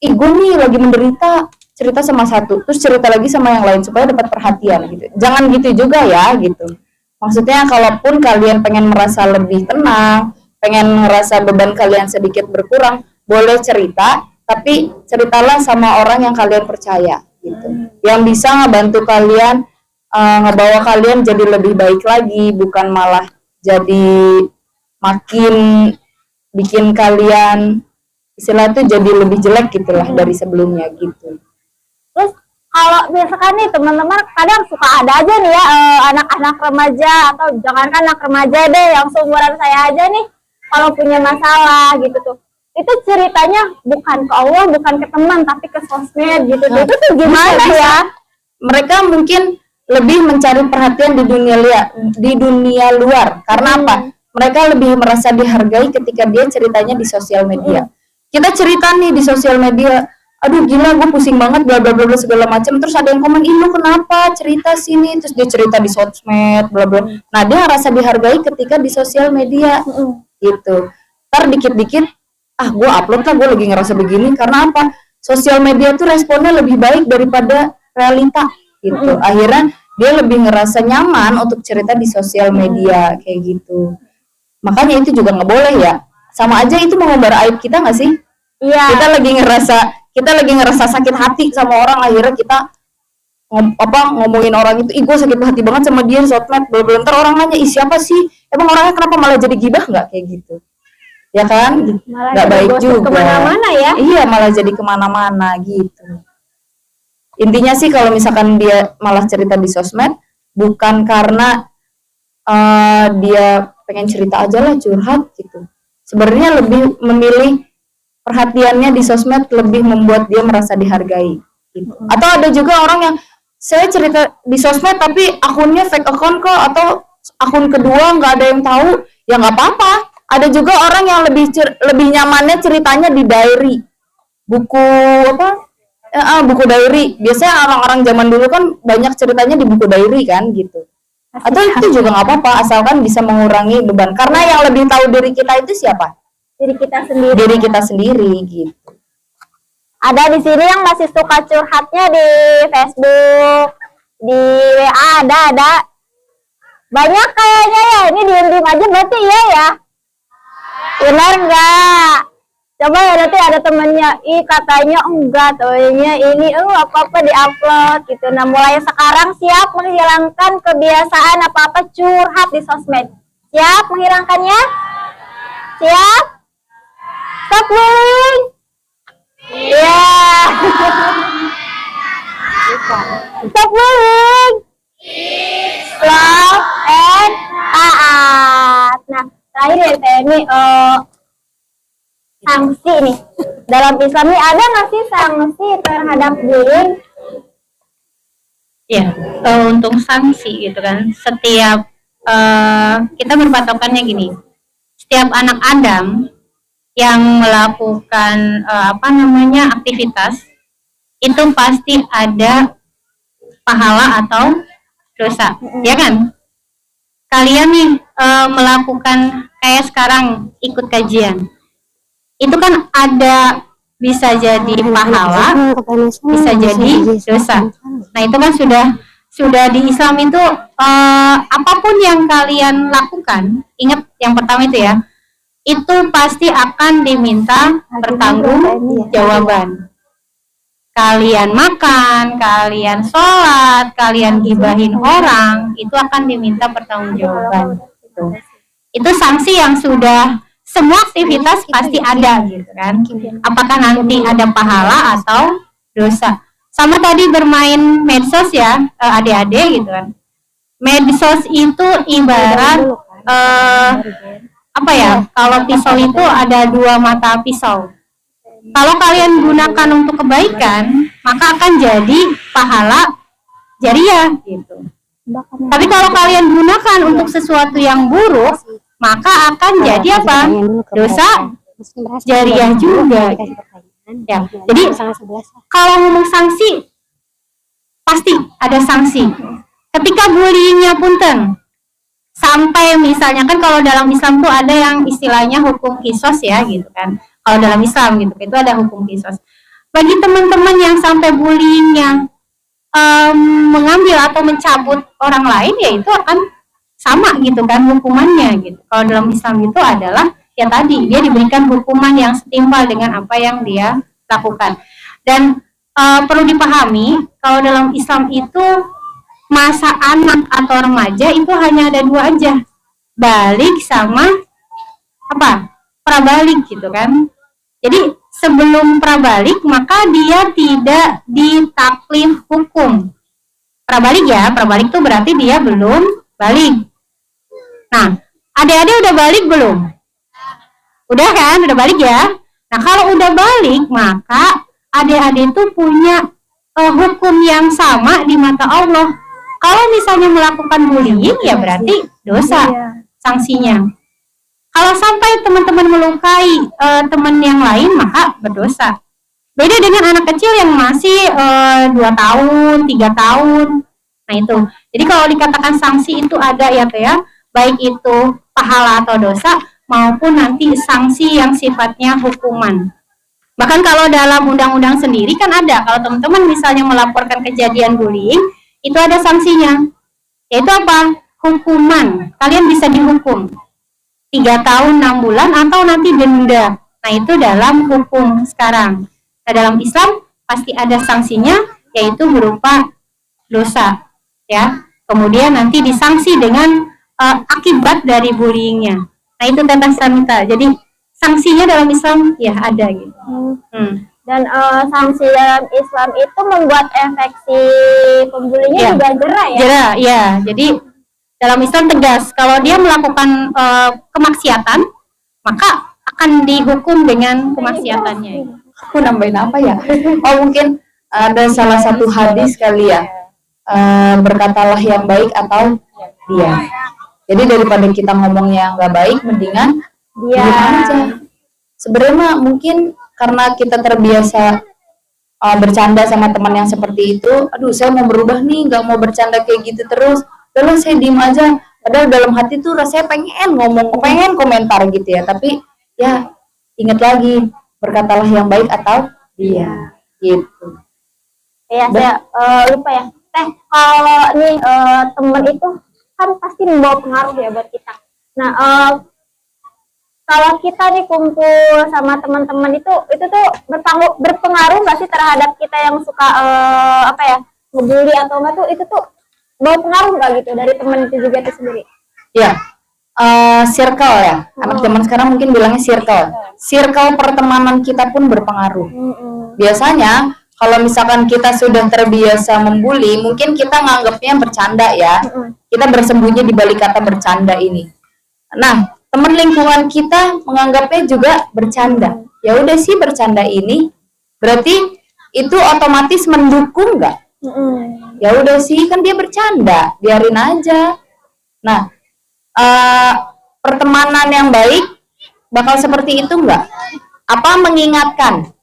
Ih gue nih lagi menderita, cerita sama satu, terus cerita lagi sama yang lain supaya dapat perhatian gitu. Jangan gitu juga ya gitu. Maksudnya kalaupun kalian pengen merasa lebih tenang, pengen ngerasa beban kalian sedikit berkurang, boleh cerita. Tapi ceritalah sama orang yang kalian percaya gitu, yang bisa ngebantu kalian, ngebawa kalian jadi lebih baik lagi, bukan malah jadi makin bikin kalian istilah itu jadi lebih jelek gitulah dari sebelumnya gitu. Terus kalau misalkan nih teman-teman kadang suka ada aja nih ya anak-anak remaja atau jangankan anak remaja deh yang seumuran saya aja nih kalau punya masalah gitu tuh. Itu ceritanya bukan ke Allah, bukan ke teman, tapi ke sosmed gitu. Itu tuh gimana ya? Mereka mungkin lebih mencari perhatian di dunia luar. Karena apa? Mereka lebih merasa dihargai ketika dia ceritanya di sosial media. Kita cerita nih di sosial media, aduh gila gue pusing banget bla bla bla segala macam. Terus ada yang komen, ih lu kenapa cerita sini? Terus dia cerita di sosmed bla bla. Nah dia ngerasa dihargai ketika di sosial media gitu. Ntar dikit-dikit gue upload lah, gue lagi ngerasa begini. Karena apa? Sosial media tuh responnya lebih baik daripada realita gitu. Akhirnya dia lebih ngerasa nyaman untuk cerita di sosial media kayak gitu. Makanya itu juga nggak boleh ya. Sama aja itu mengumbar aib kita nggak sih? Iya. Kita lagi ngerasa sakit hati sama orang, akhirnya kita ngomongin orang itu, gue sakit hati banget sama dia, sosmed, belum ntar orang nanya, siapa sih? Emang orangnya kenapa malah jadi gibah nggak kayak gitu? Ya kan, nggak baik juga. Kemana-mana ya? Iya, malah jadi kemana-mana gitu. Intinya sih kalau misalkan dia malah cerita di sosmed, bukan karena dia pengen cerita aja lah, curhat gitu. Sebenarnya lebih memilih perhatiannya di sosmed lebih membuat dia merasa dihargai gitu. Atau ada juga orang yang saya cerita di sosmed tapi akunnya fake account kok, atau akun kedua nggak ada yang tahu, ya nggak apa-apa. Ada juga orang yang lebih nyamannya ceritanya di diary, buku buku diary. Biasanya orang-orang zaman dulu kan banyak ceritanya di buku diary kan gitu. Atau itu juga nggak apa-apa, asalkan bisa mengurangi beban. Karena yang lebih tahu diri kita itu siapa? Diri kita sendiri. Diri kita sendiri gitu. Ada di sini yang masih suka curhatnya di Facebook, di WA ada. Banyak kayaknya ya, ini diem-diem aja berarti iya ya? Benar enggak? Coba ya nanti ada temennya, katanya enggak, taunya ini apa-apa di-upload gitu. Nah mulai sekarang siap menghilangkan kebiasaan apa-apa curhat di sosmed. Siap menghilangkannya? Siap? Stop bullying! Iya. Stop bullying! Love and taat. Nah terakhir ya saya ini sanksi nih. Dalam Islam ini ada nggak sih sanksi terhadap bullying? Ya, untuk sanksi gitu kan, setiap kita berpatokannya gini, setiap anak Adam yang melakukan aktivitas itu pasti ada pahala atau dosa, ya kan? Kalian nih melakukan kayak sekarang ikut kajian, itu kan ada bisa jadi pahala, bisa jadi dosa. Nah itu kan sudah di Islam itu apapun yang kalian lakukan, ingat yang pertama itu ya, itu pasti akan diminta pertanggungjawaban. Kalian makan, kalian sholat, kalian gibahin orang, itu akan diminta pertanggungjawaban. Itu sanksi yang sudah semua aktivitas pasti ada gitu kan. Apakah nanti ada pahala atau dosa? Sama tadi bermain medsos ya, adik-adik gitu kan. Medsos itu ibarat kalau pisau itu ada dua mata pisau. Kalau kalian gunakan untuk kebaikan, maka akan jadi pahala jariah gitu. Tapi kalau kalian gunakan untuk sesuatu yang buruk, maka akan jadi apa? Dosa jariah juga. Ya, jadi kalau ngomong sanksi, pasti ada sanksi. Ketika bullyingnya punten, sampai misalnya kan kalau dalam Islam tuh ada yang istilahnya hukum kisos ya gitu kan. Kalau dalam Islam gitu, itu ada hukum kisos. Bagi teman-teman yang sampai bullyingnya mengambil atau mencabut orang lain, ya itu akan sama gitu kan hukumannya gitu. Kalau dalam Islam itu adalah ya tadi dia diberikan hukuman yang setimpal dengan apa yang dia lakukan. Dan perlu dipahami kalau dalam Islam itu masa anak atau remaja itu hanya ada dua aja, balik sama prabalik gitu kan. Jadi sebelum prabalik maka dia tidak ditaklif hukum. Prabalik itu berarti dia belum balik. Nah, adik-adik udah balik belum? Udah kan? Udah balik ya? Nah, kalau udah balik maka adik-adik itu punya hukum yang sama di mata Allah. Kalau misalnya melakukan bullying ya berarti dosa sanksinya. Kalau sampai teman-teman melukai teman yang lain maka berdosa. Beda dengan anak kecil yang masih 2 tahun, 3 tahun. Nah itu. Jadi kalau dikatakan sanksi itu ada ya Teh ya, baik itu pahala atau dosa maupun nanti sanksi yang sifatnya hukuman. Bahkan kalau dalam undang-undang sendiri kan ada, kalau teman-teman misalnya melaporkan kejadian bullying, itu ada sanksinya. Yaitu apa? Hukuman. Kalian bisa dihukum 3 tahun 6 bulan atau nanti denda. Nah itu dalam hukum sekarang. Nah dalam Islam pasti ada sanksinya, yaitu berupa dosa ya. Kemudian nanti disanksi dengan akibat dari bullyingnya. Nah itu tentang Samita. Jadi sanksinya dalam Islam ya ada gitu. Dan sanksi dalam Islam itu membuat efek si pembulinya juga jera ya? Jera, ya. Jadi dalam Islam tegas, kalau dia melakukan kemaksiatan, maka akan dihukum dengan kemaksiatannya. Aku nambahin apa ya? Oh mungkin ada salah satu hadis kali ya, berkatalah yang baik atau diam. Jadi daripada kita ngomong yang nggak baik, mendingan diam aja. Sebenarnya mungkin karena kita terbiasa bercanda sama teman yang seperti itu, aduh saya mau berubah nih, nggak mau bercanda kayak gitu terus. Udah saya diem aja, padahal dalam hati tuh rasanya pengen ngomong, pengen komentar gitu ya, tapi ya ingat lagi, berkatalah yang baik atau dia gitu. Ya, saya lupa ya. Kalau nih teman itu kan pasti membawa pengaruh ya buat kita. Nah, kalau kita nih kumpul sama teman-teman itu tuh berpengaruh nggak sih terhadap kita yang suka ngebully atau enggak tuh, itu tuh bawa pengaruh nggak gitu dari teman itu juga itu sendiri? Ya, circle ya. Anak zaman sekarang mungkin bilangnya circle. Circle pertemanan kita pun berpengaruh. Biasanya kalau misalkan kita sudah terbiasa membuli, mungkin kita nganggapnya bercanda ya. Kita bersembunyi di balik kata bercanda ini. Nah, teman lingkungan kita menganggapnya juga bercanda. Ya udah sih bercanda ini, berarti itu otomatis mendukung nggak? Ya udah sih kan dia bercanda, biarin aja. Nah, pertemanan yang baik bakal seperti itu nggak? Apa mengingatkan?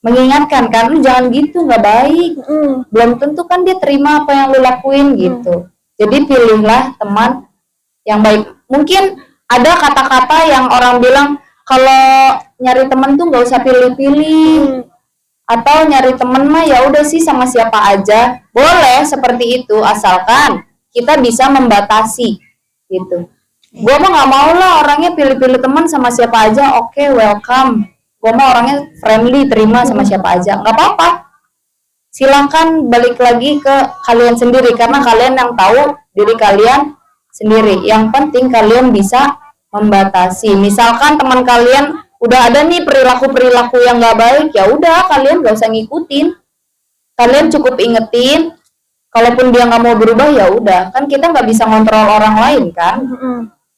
Mengingatkan kan, lu jangan gitu, nggak baik. Belum tentu kan dia terima apa yang lu lakuin gitu. Jadi pilihlah teman yang baik. Mungkin ada kata-kata yang orang bilang kalau nyari teman tuh nggak usah pilih-pilih, atau nyari teman mah ya udah sih sama siapa aja. Boleh seperti itu asalkan kita bisa membatasi gitu. Gue mah nggak mau lah orangnya pilih-pilih teman sama siapa aja. Oke, welcome. Gue mah orangnya friendly, terima sama siapa aja, nggak apa-apa. Silahkan balik lagi ke kalian sendiri karena kalian yang tahu diri kalian sendiri. Yang penting kalian bisa membatasi. Misalkan teman kalian udah ada nih perilaku-perilaku yang nggak baik, ya udah kalian nggak usah ngikutin. Kalian cukup ingetin. Kalaupun dia nggak mau berubah ya udah. Kan kita nggak bisa kontrol orang lain kan.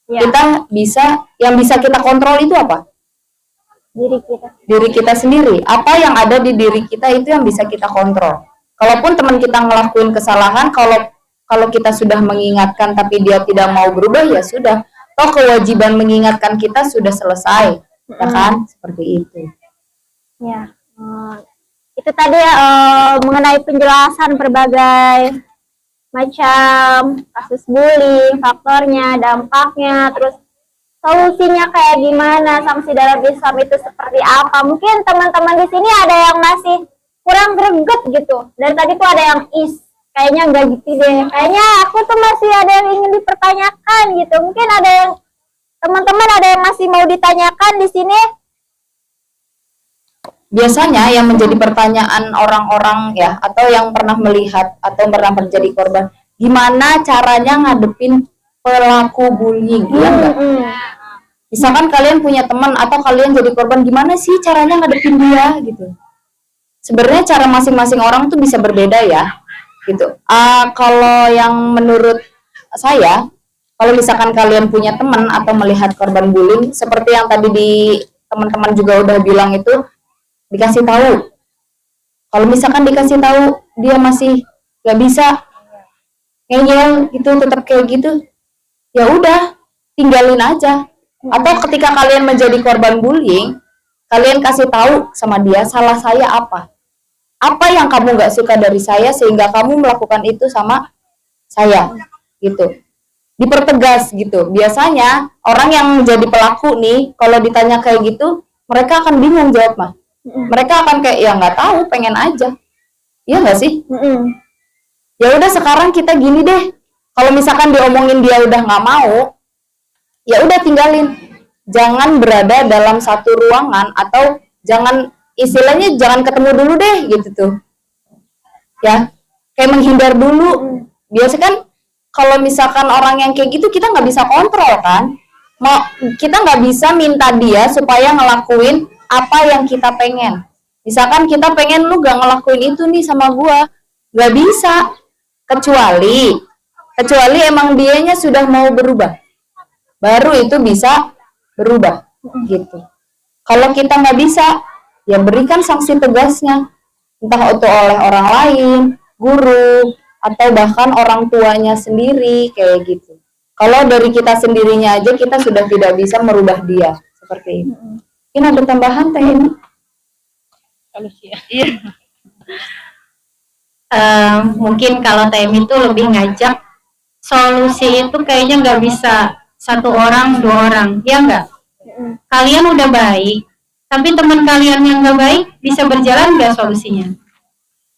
Kita bisa, yang bisa kita kontrol itu apa? Diri kita sendiri. Apa yang ada di diri kita itu yang bisa kita kontrol. Kalaupun teman kita ngelakuin kesalahan, kalau kita sudah mengingatkan tapi dia tidak mau berubah, ya sudah. Toh kewajiban mengingatkan kita sudah selesai, ya kan? Seperti itu. Ya, itu tadi ya mengenai penjelasan berbagai macam kasus bullying, faktornya, dampaknya, terus solusinya kayak gimana, sanksi dalam Islam itu seperti apa. Mungkin teman-teman di sini ada yang masih kurang greget gitu. Dari tadi tuh ada yang kayaknya enggak gitu deh. Kayaknya aku tuh masih ada yang ingin dipertanyakan gitu. Mungkin ada yang teman-teman ada yang masih mau ditanyakan di sini. Biasanya yang menjadi pertanyaan orang-orang ya, atau yang pernah melihat atau pernah menjadi korban, gimana caranya ngadepin pelaku bullying, ya enggak? Misalkan kalian punya teman atau kalian jadi korban, gimana sih caranya ngadepin dia gitu. Sebenarnya cara masing-masing orang tuh bisa berbeda ya gitu. Kalau yang menurut saya, kalau misalkan kalian punya teman atau melihat korban bullying, seperti yang tadi di teman-teman juga udah bilang itu, dikasih tahu. Kalau misalkan dikasih tahu dia masih gak bisa ngeyel gitu, tetap kayak gitu, ya udah tinggalin aja. Atau ketika kalian menjadi korban bullying, kalian kasih tahu sama dia, salah saya apa yang kamu gak suka dari saya sehingga kamu melakukan itu sama saya gitu. Dipertegas gitu. Biasanya orang yang menjadi pelaku nih, kalau ditanya kayak gitu, mereka akan bingung jawab mah. Mereka akan kayak ya nggak tahu, pengen aja. Iya nggak sih? Ya udah sekarang kita gini deh. Kalau misalkan diomongin dia udah nggak mau, ya udah tinggalin. Jangan berada dalam satu ruangan, atau jangan, istilahnya jangan ketemu dulu deh gitu tuh. Ya, kayak menghindar dulu. Biasa kan kalau misalkan orang yang kayak gitu kita nggak bisa kontrol kan. Kita nggak bisa minta dia supaya ngelakuin apa yang kita pengen. Misalkan kita pengen lu gak ngelakuin itu nih sama gua, gak bisa. Kecuali emang dianya sudah mau berubah, baru itu bisa berubah gitu. Kalau kita nggak bisa, ya berikan sanksi tegasnya, entah itu oleh orang lain, guru, atau bahkan orang tuanya sendiri kayak gitu. Kalau dari kita sendirinya aja kita sudah tidak bisa merubah dia seperti itu. Ini ada tambahan teh ini? Iya. mungkin kalau TM itu lebih ngajak solusi itu kayaknya nggak bisa satu orang dua orang, ya nggak? Kalian udah baik, tapi teman kalian yang nggak baik bisa berjalan nggak solusinya?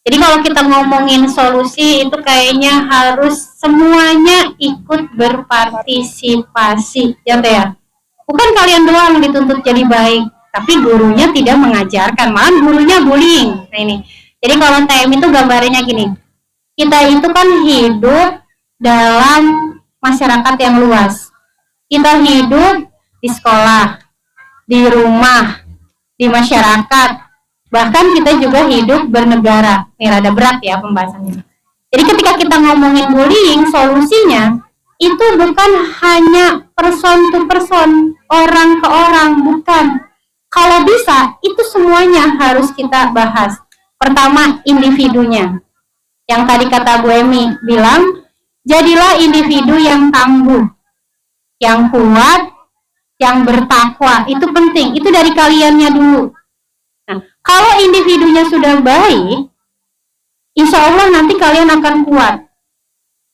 Jadi kalau kita ngomongin solusi itu kayaknya harus semuanya ikut berpartisipasi, ya Teh ya. Bukan kalian doang dituntut jadi baik, tapi gurunya tidak mengajarkan, malah gurunya bullying. Nah ini. Jadi kalau TM itu gambarnya gini, kita itu kan hidup dalam masyarakat yang luas. Kita hidup di sekolah, di rumah, di masyarakat, bahkan kita juga hidup bernegara. Ini rada berat ya pembahasannya. Jadi ketika kita ngomongin bullying, solusinya itu bukan hanya person to person, orang ke orang, bukan. Kalau bisa, itu semuanya harus kita bahas. Pertama, individunya. Yang tadi kata Bu Emi bilang, jadilah individu yang tangguh, yang kuat, yang bertakwa. Itu penting, itu dari kaliannya dulu. Nah, kalau individunya sudah baik, insya Allah nanti kalian akan kuat.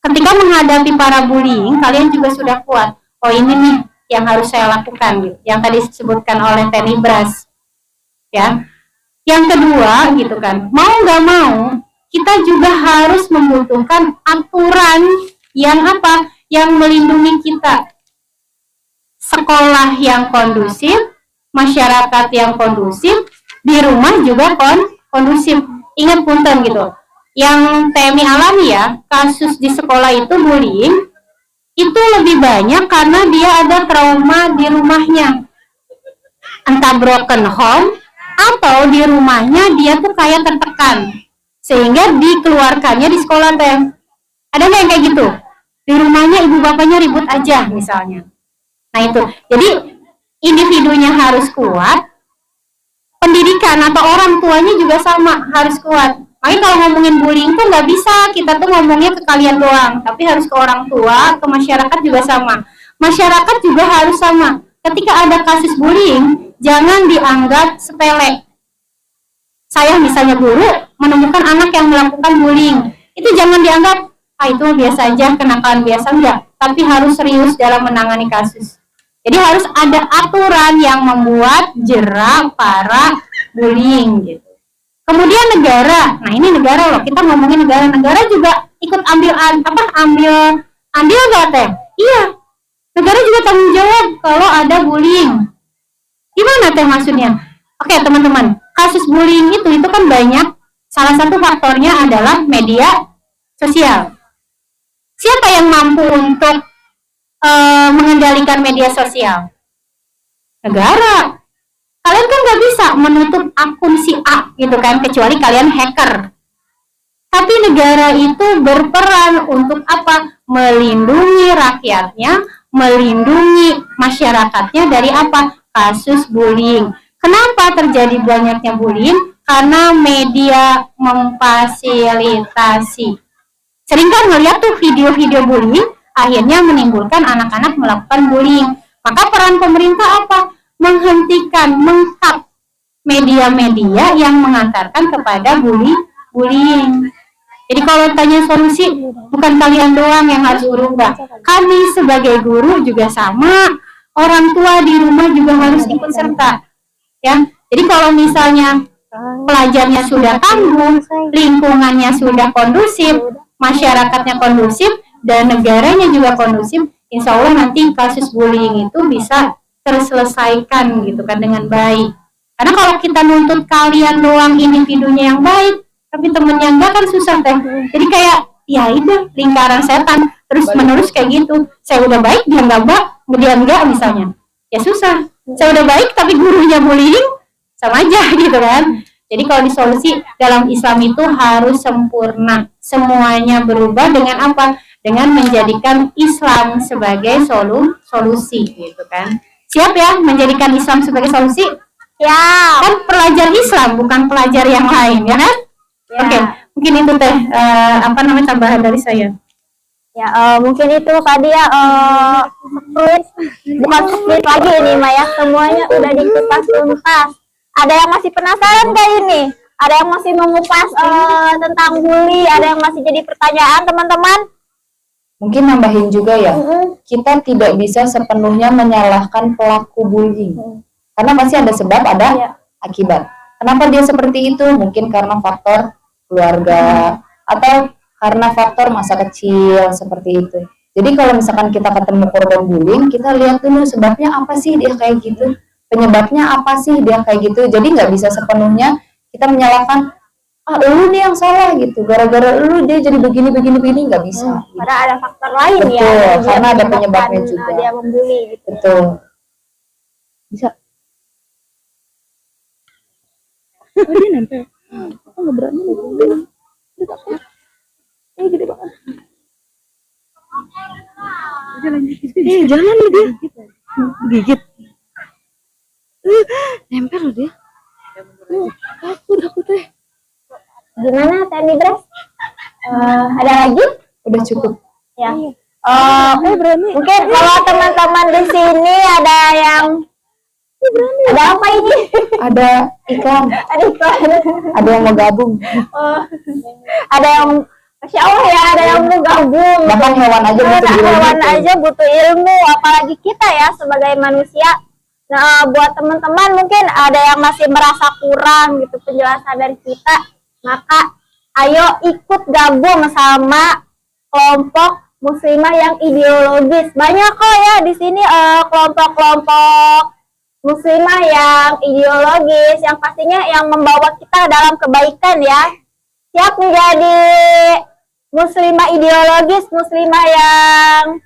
Ketika menghadapi para bullying, kalian juga sudah kuat. Oh ini nih yang harus saya lakukan, gitu. Yang tadi disebutkan oleh Teni Bras. Ya. Yang kedua, gitu kan, mau nggak mau, kita juga harus membutuhkan aturan yang apa? Yang melindungi kita. Sekolah yang kondusif, masyarakat yang kondusif, di rumah juga kondusif. Ingat punten gitu. Yang TMI alami ya, kasus di sekolah itu bullying, itu lebih banyak karena dia ada trauma di rumahnya. Entah broken home, atau di rumahnya dia tuh kayak tertekan. Sehingga dikeluarkannya di sekolah TM. Ada nggak yang kayak gitu? Di rumahnya ibu bapaknya ribut aja misalnya. Nah itu, jadi individunya harus kuat, pendidikan atau orang tuanya juga sama, harus kuat. Makanya kalau ngomongin bullying tuh nggak bisa, kita tuh ngomongnya ke kalian doang, tapi harus ke orang tua, ke masyarakat juga sama. Masyarakat juga harus sama. Ketika ada kasus bullying, jangan dianggap sepele. Saya misalnya guru menemukan anak yang melakukan bullying, itu jangan dianggap, itu biasa aja, kenakalan biasa, enggak. Tapi harus serius dalam menangani kasus. Jadi harus ada aturan yang membuat jera para bullying gitu. Kemudian negara, nah ini negara loh, kita ngomongin negara juga ikut ambil nggak Teh? Iya, negara juga tanggung jawab kalau ada bullying. Gimana Teh maksudnya? Oke teman-teman, kasus bullying itu kan banyak. Salah satu faktornya adalah media sosial. Siapa yang mampu untuk mengendalikan media sosial? Negara. Kalian kan nggak bisa menutup akun si A gitu kan, kecuali kalian hacker. Tapi negara itu berperan untuk apa? Melindungi rakyatnya, melindungi masyarakatnya dari apa? Kasus bullying. Kenapa terjadi banyaknya bullying? Karena media memfasilitasi. Sering kan ngeliat tuh video-video bullying, akhirnya menimbulkan anak-anak melakukan bullying. Maka peran pemerintah apa? Menghentikan, mengkat media-media yang mengantarkan kepada bullying. Jadi kalau tanya solusi, bukan kalian doang yang harus berubah. Kami sebagai guru juga sama, orang tua di rumah juga harus ikut serta. Ya, jadi kalau misalnya pelajarnya sudah tangguh, lingkungannya sudah kondusif, masyarakatnya kondusif, dan negaranya juga kondusif, insya Allah nanti kasus bullying itu bisa terselesaikan gitu kan dengan baik. Karena kalau kita nuntut kalian doang individunya yang baik, tapi temennya enggak kan susah Teh. Jadi kayak ya itu lingkaran setan terus menerus kayak gitu. Saya udah baik dia enggak misalnya. Ya susah. Saya udah baik tapi gurunya bullying, sama aja gitu kan. Jadi kalau disolusi dalam Islam itu harus sempurna. Semuanya berubah dengan apa? Dengan menjadikan Islam sebagai solusi gitu kan. Siap ya menjadikan Islam sebagai solusi? Ya. Kan pelajar Islam bukan pelajar yang lain ya kan? Ya. Oke, mungkin itu Teh tambahan dari saya. Ya, mungkin itu tadi ya bukan split lagi ini Maya, semuanya udah dikupas tuntas. Ada yang masih penasaran gak ini? Ada yang masih mengupas tentang bully, ada yang masih jadi pertanyaan teman-teman? Mungkin nambahin juga ya, kita tidak bisa sepenuhnya menyalahkan pelaku bullying. Karena pasti ada sebab, ada akibat. Kenapa dia seperti itu? Mungkin karena faktor keluarga, atau karena faktor masa kecil, seperti itu. Jadi kalau misalkan kita ketemu korban bullying, kita lihat dulu sebabnya apa sih dia kayak gitu, penyebabnya apa sih dia kayak gitu. Jadi nggak bisa sepenuhnya kita menyalahkan, lu nih yang salah gitu, gara-gara lu dia jadi begini nggak bisa. Padahal ada faktor lain. Betul, ya, yang karena ada menyebabkan, penyebabnya juga. dia membuli gitu. Betul. Bisa. Dia nempel. Aku nggak berani nih. Ini gede banget. Jangan lu dia. Gigit. Nempel lu dia. Takut teh. Gimana Teh Bras? Ada lagi? Udah cukup. Ya. Berani. Mungkin kalau teman-teman di sini ada yang ada apa ini? Ada iklan, Ada iklan. ada yang mau gabung. Ada yang Masya Allah ya, ada yang mau gabung. Bahkan hewan aja butuh ilmu. Hewan aja butuh ilmu, apalagi kita ya sebagai manusia. Nah, buat teman-teman mungkin ada yang masih merasa kurang gitu penjelasan dari kita, maka ayo ikut gabung sama kelompok muslimah yang ideologis. Banyak kok ya di sini kelompok-kelompok muslimah yang ideologis, yang pastinya yang membawa kita dalam kebaikan ya. Siap menjadi muslimah ideologis, muslimah yang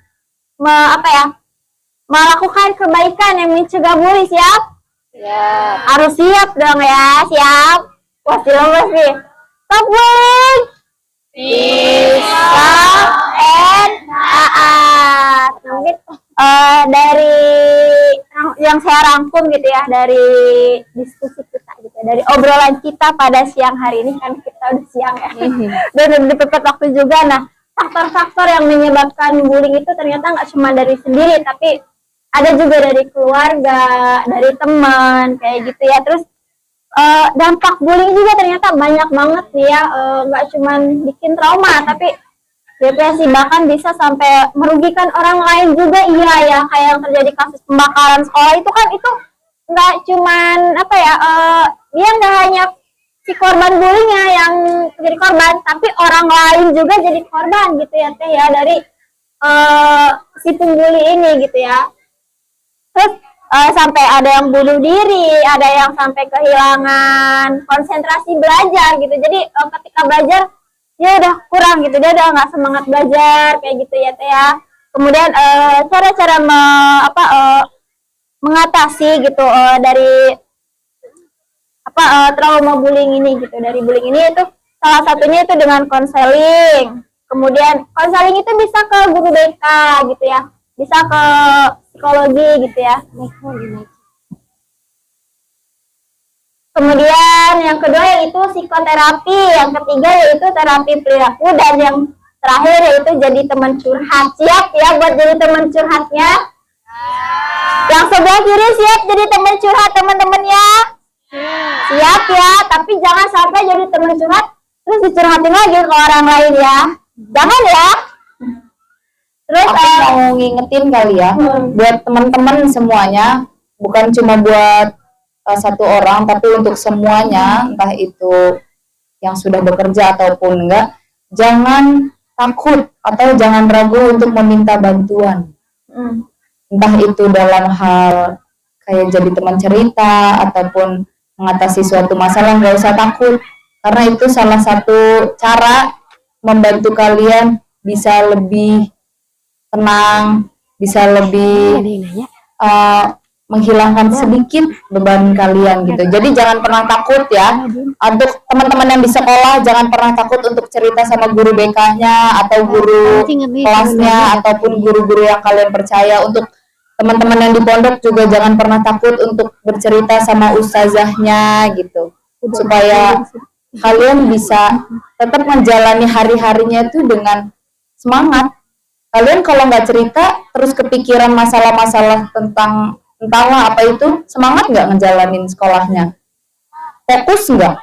melakukan kebaikan yang mencegah bully, siap? Ya. Harus siap dong ya, siap. Pasti pasti. Stop bullying. Stop and taat. Mungkin dari yang saya rangkum gitu ya dari diskusi kita gitu ya, dari obrolan kita pada siang hari ini, kan kita udah siang ya, dan dipepet waktu juga. Nah, faktor-faktor yang menyebabkan bullying itu ternyata nggak cuma dari sendiri, tapi ada juga dari keluarga, dari teman, kayak gitu ya. Terus dampak bullying juga ternyata banyak banget nih ya, nggak cuma bikin trauma, tapi depresi, bahkan bisa sampai merugikan orang lain juga. Iya ya, kayak yang terjadi kasus pembakaran sekolah itu kan, itu nggak cuman dia nggak hanya si korban bullyingnya yang jadi korban, tapi orang lain juga jadi korban gitu ya Teh ya, dari si pembuli ini gitu ya. Terus sampai ada yang bunuh diri, ada yang sampai kehilangan konsentrasi belajar gitu. Jadi ketika belajar dia udah kurang gitu, dia udah nggak semangat belajar kayak gitu ya Teh ya. Kemudian cara-cara mengatasi gitu dari trauma bullying ini gitu, dari bullying ini itu salah satunya itu dengan konseling. Kemudian konseling itu bisa ke guru BK gitu ya, bisa ke psikologi gitu ya. Kemudian yang kedua yaitu psikoterapi, yang ketiga yaitu terapi perilaku, dan yang terakhir yaitu jadi teman curhat. Siap ya buat jadi teman curhatnya? Yang sebelah kiri siap jadi teman curhat teman-teman ya? Siap ya, tapi jangan sampai jadi teman curhat terus dicurhatin lagi ke orang lain ya. Jangan ya. Terus aku mau ngingetin kali ya, buat teman-teman semuanya, bukan cuma buat satu orang, tapi untuk semuanya, entah itu yang sudah bekerja ataupun enggak, jangan takut atau jangan ragu untuk meminta bantuan. Entah itu dalam hal kayak jadi teman cerita ataupun mengatasi suatu masalah, nggak usah takut, karena itu salah satu cara membantu kalian bisa lebih tenang, bisa lebih menghilangkan sedikit beban kalian gitu. Jadi jangan pernah takut ya. Untuk teman-teman yang di sekolah, jangan pernah takut untuk cerita sama guru BK-nya atau guru kelasnya ataupun guru-guru yang kalian percaya. Untuk teman-teman yang di pondok juga jangan pernah takut untuk bercerita sama ustazahnya gitu. Supaya kalian bisa tetap menjalani hari-harinya itu dengan semangat. Kalian kalau nggak cerita terus kepikiran masalah-masalah tentang entahlah apa itu, semangat nggak ngejalanin sekolahnya, fokus nggak,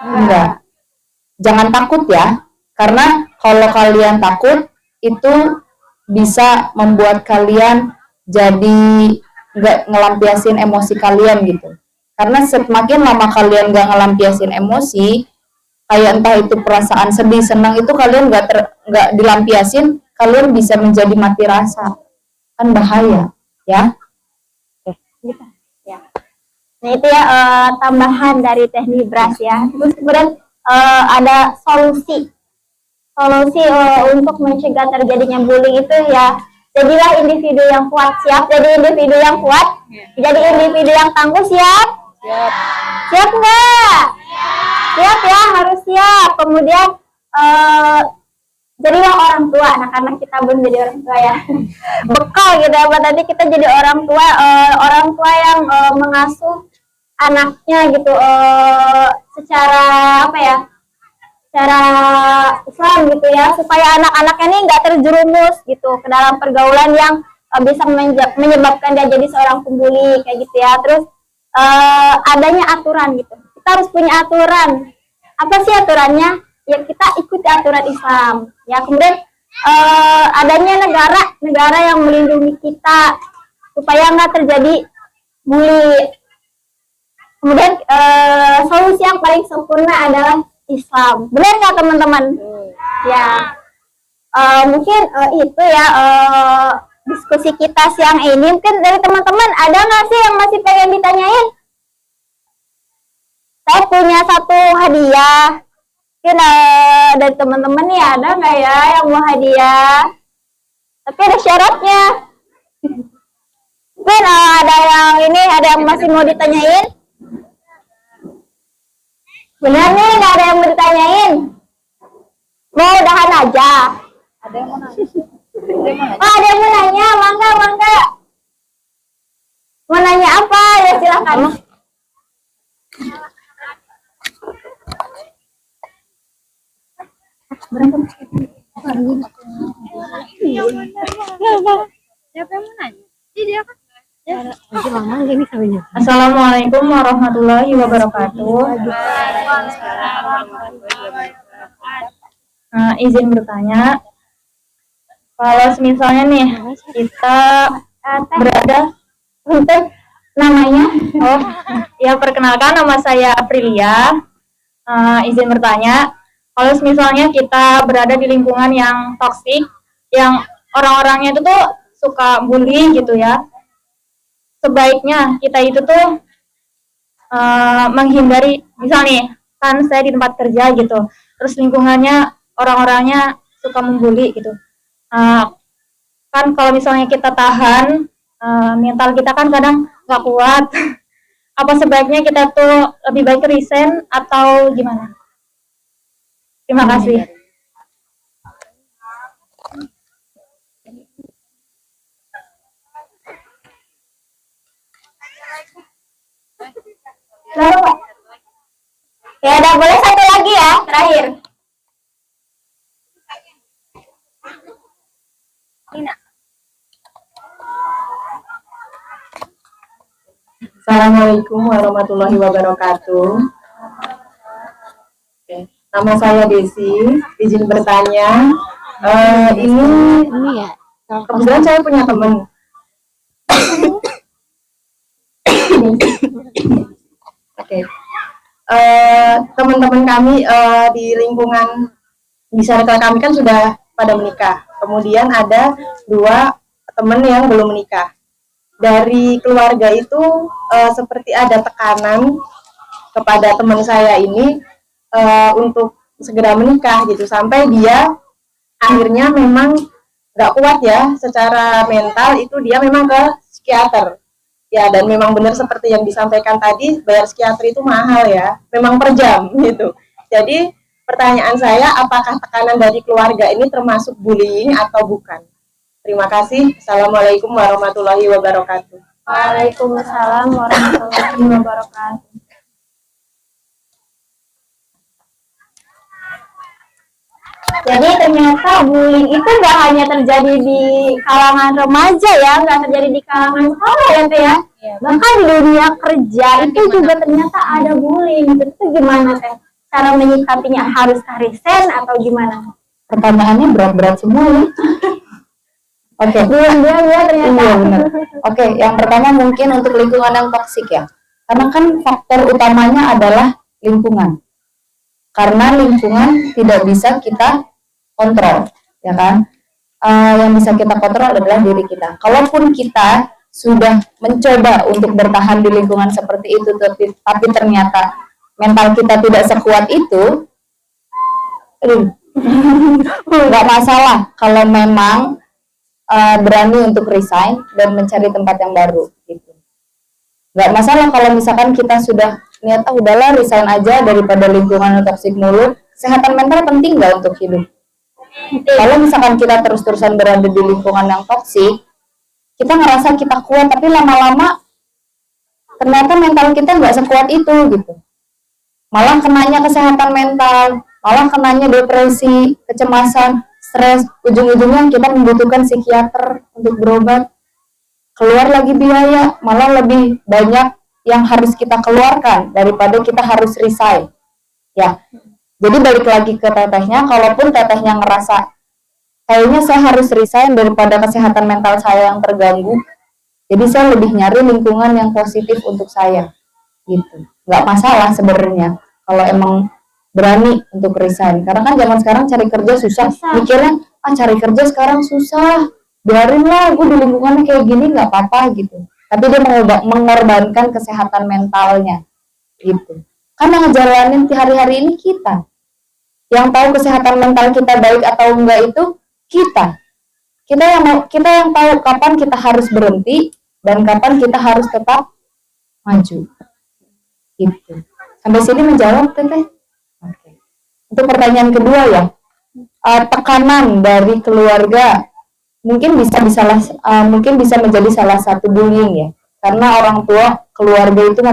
Enggak. Jangan takut ya, karena kalau kalian takut itu bisa membuat kalian jadi nggak ngelampiasin emosi kalian gitu. Karena semakin lama kalian nggak ngelampiasin emosi, kayak entah itu perasaan sedih, senang itu kalian nggak dilampiasin, kalian bisa menjadi mati rasa, kan bahaya ya. Nah itu ya tambahan dari teknik BRAS ya. Terus kemudian ada solusi untuk mencegah terjadinya bullying itu ya, jadilah individu yang kuat. Siap jadi individu yang kuat? Jadi individu yang tangguh, siap? Siap nggak? Siap ya, harus siap. Kemudian jadilah orang tua. Nah karena kita belum jadi orang tua ya, bekal gitu ya, nanti kita jadi orang tua yang mengasuh anaknya gitu secara apa ya, secara Islam gitu ya, supaya anak-anaknya ini nggak terjerumus gitu ke dalam pergaulan yang bisa menyebabkan dia jadi seorang pembuli kayak gitu ya. Terus adanya aturan gitu, kita harus punya aturan. Apa sih aturannya? Ya kita ikuti aturan Islam ya. Kemudian adanya negara yang melindungi kita supaya nggak terjadi bully. Kemudian solusi yang paling sempurna adalah Islam. Benar nggak teman-teman? Ya, mungkin itu ya diskusi kita siang ini. Mungkin dari teman-teman ada nggak sih yang masih pengen ditanyain? Saya punya satu hadiah. Mungkin dari teman-teman nih ada nggak ya yang mau hadiah? Tapi ada syaratnya. Mungkin ada yang masih mau ditanyain? Benar nih, nggak ada yang mau ditanyain. Mau udahan aja. Ada yang mau nanya. Oh, ada yang mau nanya, mangga. Mau nanya apa? Ya silakan. Siapa yang mau nanya? Dia kan. Assalamualaikum warahmatullahi wabarakatuh. Izin bertanya, kalau misalnya nih kita berada Untuk namanya? Oh, ya perkenalkan, nama saya Aprilia. Izin bertanya, kalau misalnya kita berada di lingkungan yang toksik, yang orang-orangnya itu tuh suka bully gitu ya, sebaiknya kita itu tuh menghindari. Misal nih, kan saya di tempat kerja gitu, terus lingkungannya orang-orangnya suka membuli gitu. Kan kalau misalnya kita tahan, mental kita kan kadang nggak kuat. Apa sebaiknya kita tuh lebih baik resign atau gimana? Terima kasih. Ya udah, boleh satu lagi ya, terakhir. Assalamualaikum warahmatullahi wabarakatuh. Oke, nama saya Desi. Izin bertanya, ini ya. Kebetulan saya punya teman. Oke, teman-teman kami di lingkungan di circle kami kan sudah pada menikah. Kemudian ada 2 teman yang belum menikah. Dari keluarga itu seperti ada tekanan kepada teman saya ini untuk segera menikah gitu, sampai dia akhirnya memang nggak kuat ya secara mental, itu dia memang ke psikiater ya. Dan memang benar seperti yang disampaikan tadi, bayar psikiater itu mahal ya, memang per jam gitu. Jadi pertanyaan saya, apakah tekanan dari keluarga ini termasuk bullying atau bukan? Terima kasih. Assalamualaikum warahmatullahi wabarakatuh. Waalaikumsalam warahmatullahi wabarakatuh. Jadi ternyata bullying itu nggak hanya terjadi di kalangan remaja ya, nggak terjadi di kalangan sekolah ya Teh ya. Bahkan di dunia kerja itu juga ternyata ada bullying. Itu gimana Teh cara menyikapinya, haruskah resign atau gimana? Pertanyaannya berat-berat semua ya. Oke. Diam-diam ya ternyata. Iya benar. Oke, yang pertama mungkin untuk lingkungan yang toksik ya. Karena kan faktor utamanya adalah lingkungan. Karena lingkungan tidak bisa kita kontrol, ya kan? Yang bisa kita kontrol adalah diri kita. Kalaupun kita sudah mencoba untuk bertahan di lingkungan seperti itu, tapi ternyata mental kita tidak sekuat itu, nggak masalah kalau memang berani untuk resign dan mencari tempat yang baru gitu. Nggak masalah kalau misalkan kita sudah niat udahlah resign aja daripada lingkungan yang toksik mulu. Kesehatan mental penting nggak untuk hidup? Kalau misalkan kita terus-terusan berada di lingkungan yang toksik, kita ngerasa kita kuat tapi lama-lama ternyata mental kita nggak sekuat itu gitu. Malah kenanya kesehatan mental, malah kenanya depresi, kecemasan, stres, ujung-ujungnya kita membutuhkan psikiater untuk berobat, keluar lagi biaya, malah lebih banyak yang harus kita keluarkan daripada kita harus resign ya. Jadi balik lagi ke tetehnya, kalaupun tetehnya ngerasa kayaknya saya harus resign daripada kesehatan mental saya yang terganggu, jadi saya lebih nyari lingkungan yang positif untuk saya gitu. Nggak masalah sebenarnya kalau emang berani untuk resign, karena kan zaman sekarang cari kerja susah. Mikirnya cari kerja sekarang susah, biarin lah gue di lingkungannya kayak gini nggak apa-apa gitu. Tapi dia mengorbankan kesehatan mentalnya gitu. Karena ngejalanin hari-hari ini kita yang tahu kesehatan mental kita baik atau enggak itu kita yang tahu kapan kita harus berhenti dan kapan kita harus tetap maju gitu. Sampai sini menjawab teteh. Oke. Untuk pertanyaan kedua ya, tekanan dari keluarga mungkin bisa menjadi salah satu bullying ya, karena orang tua keluarga itu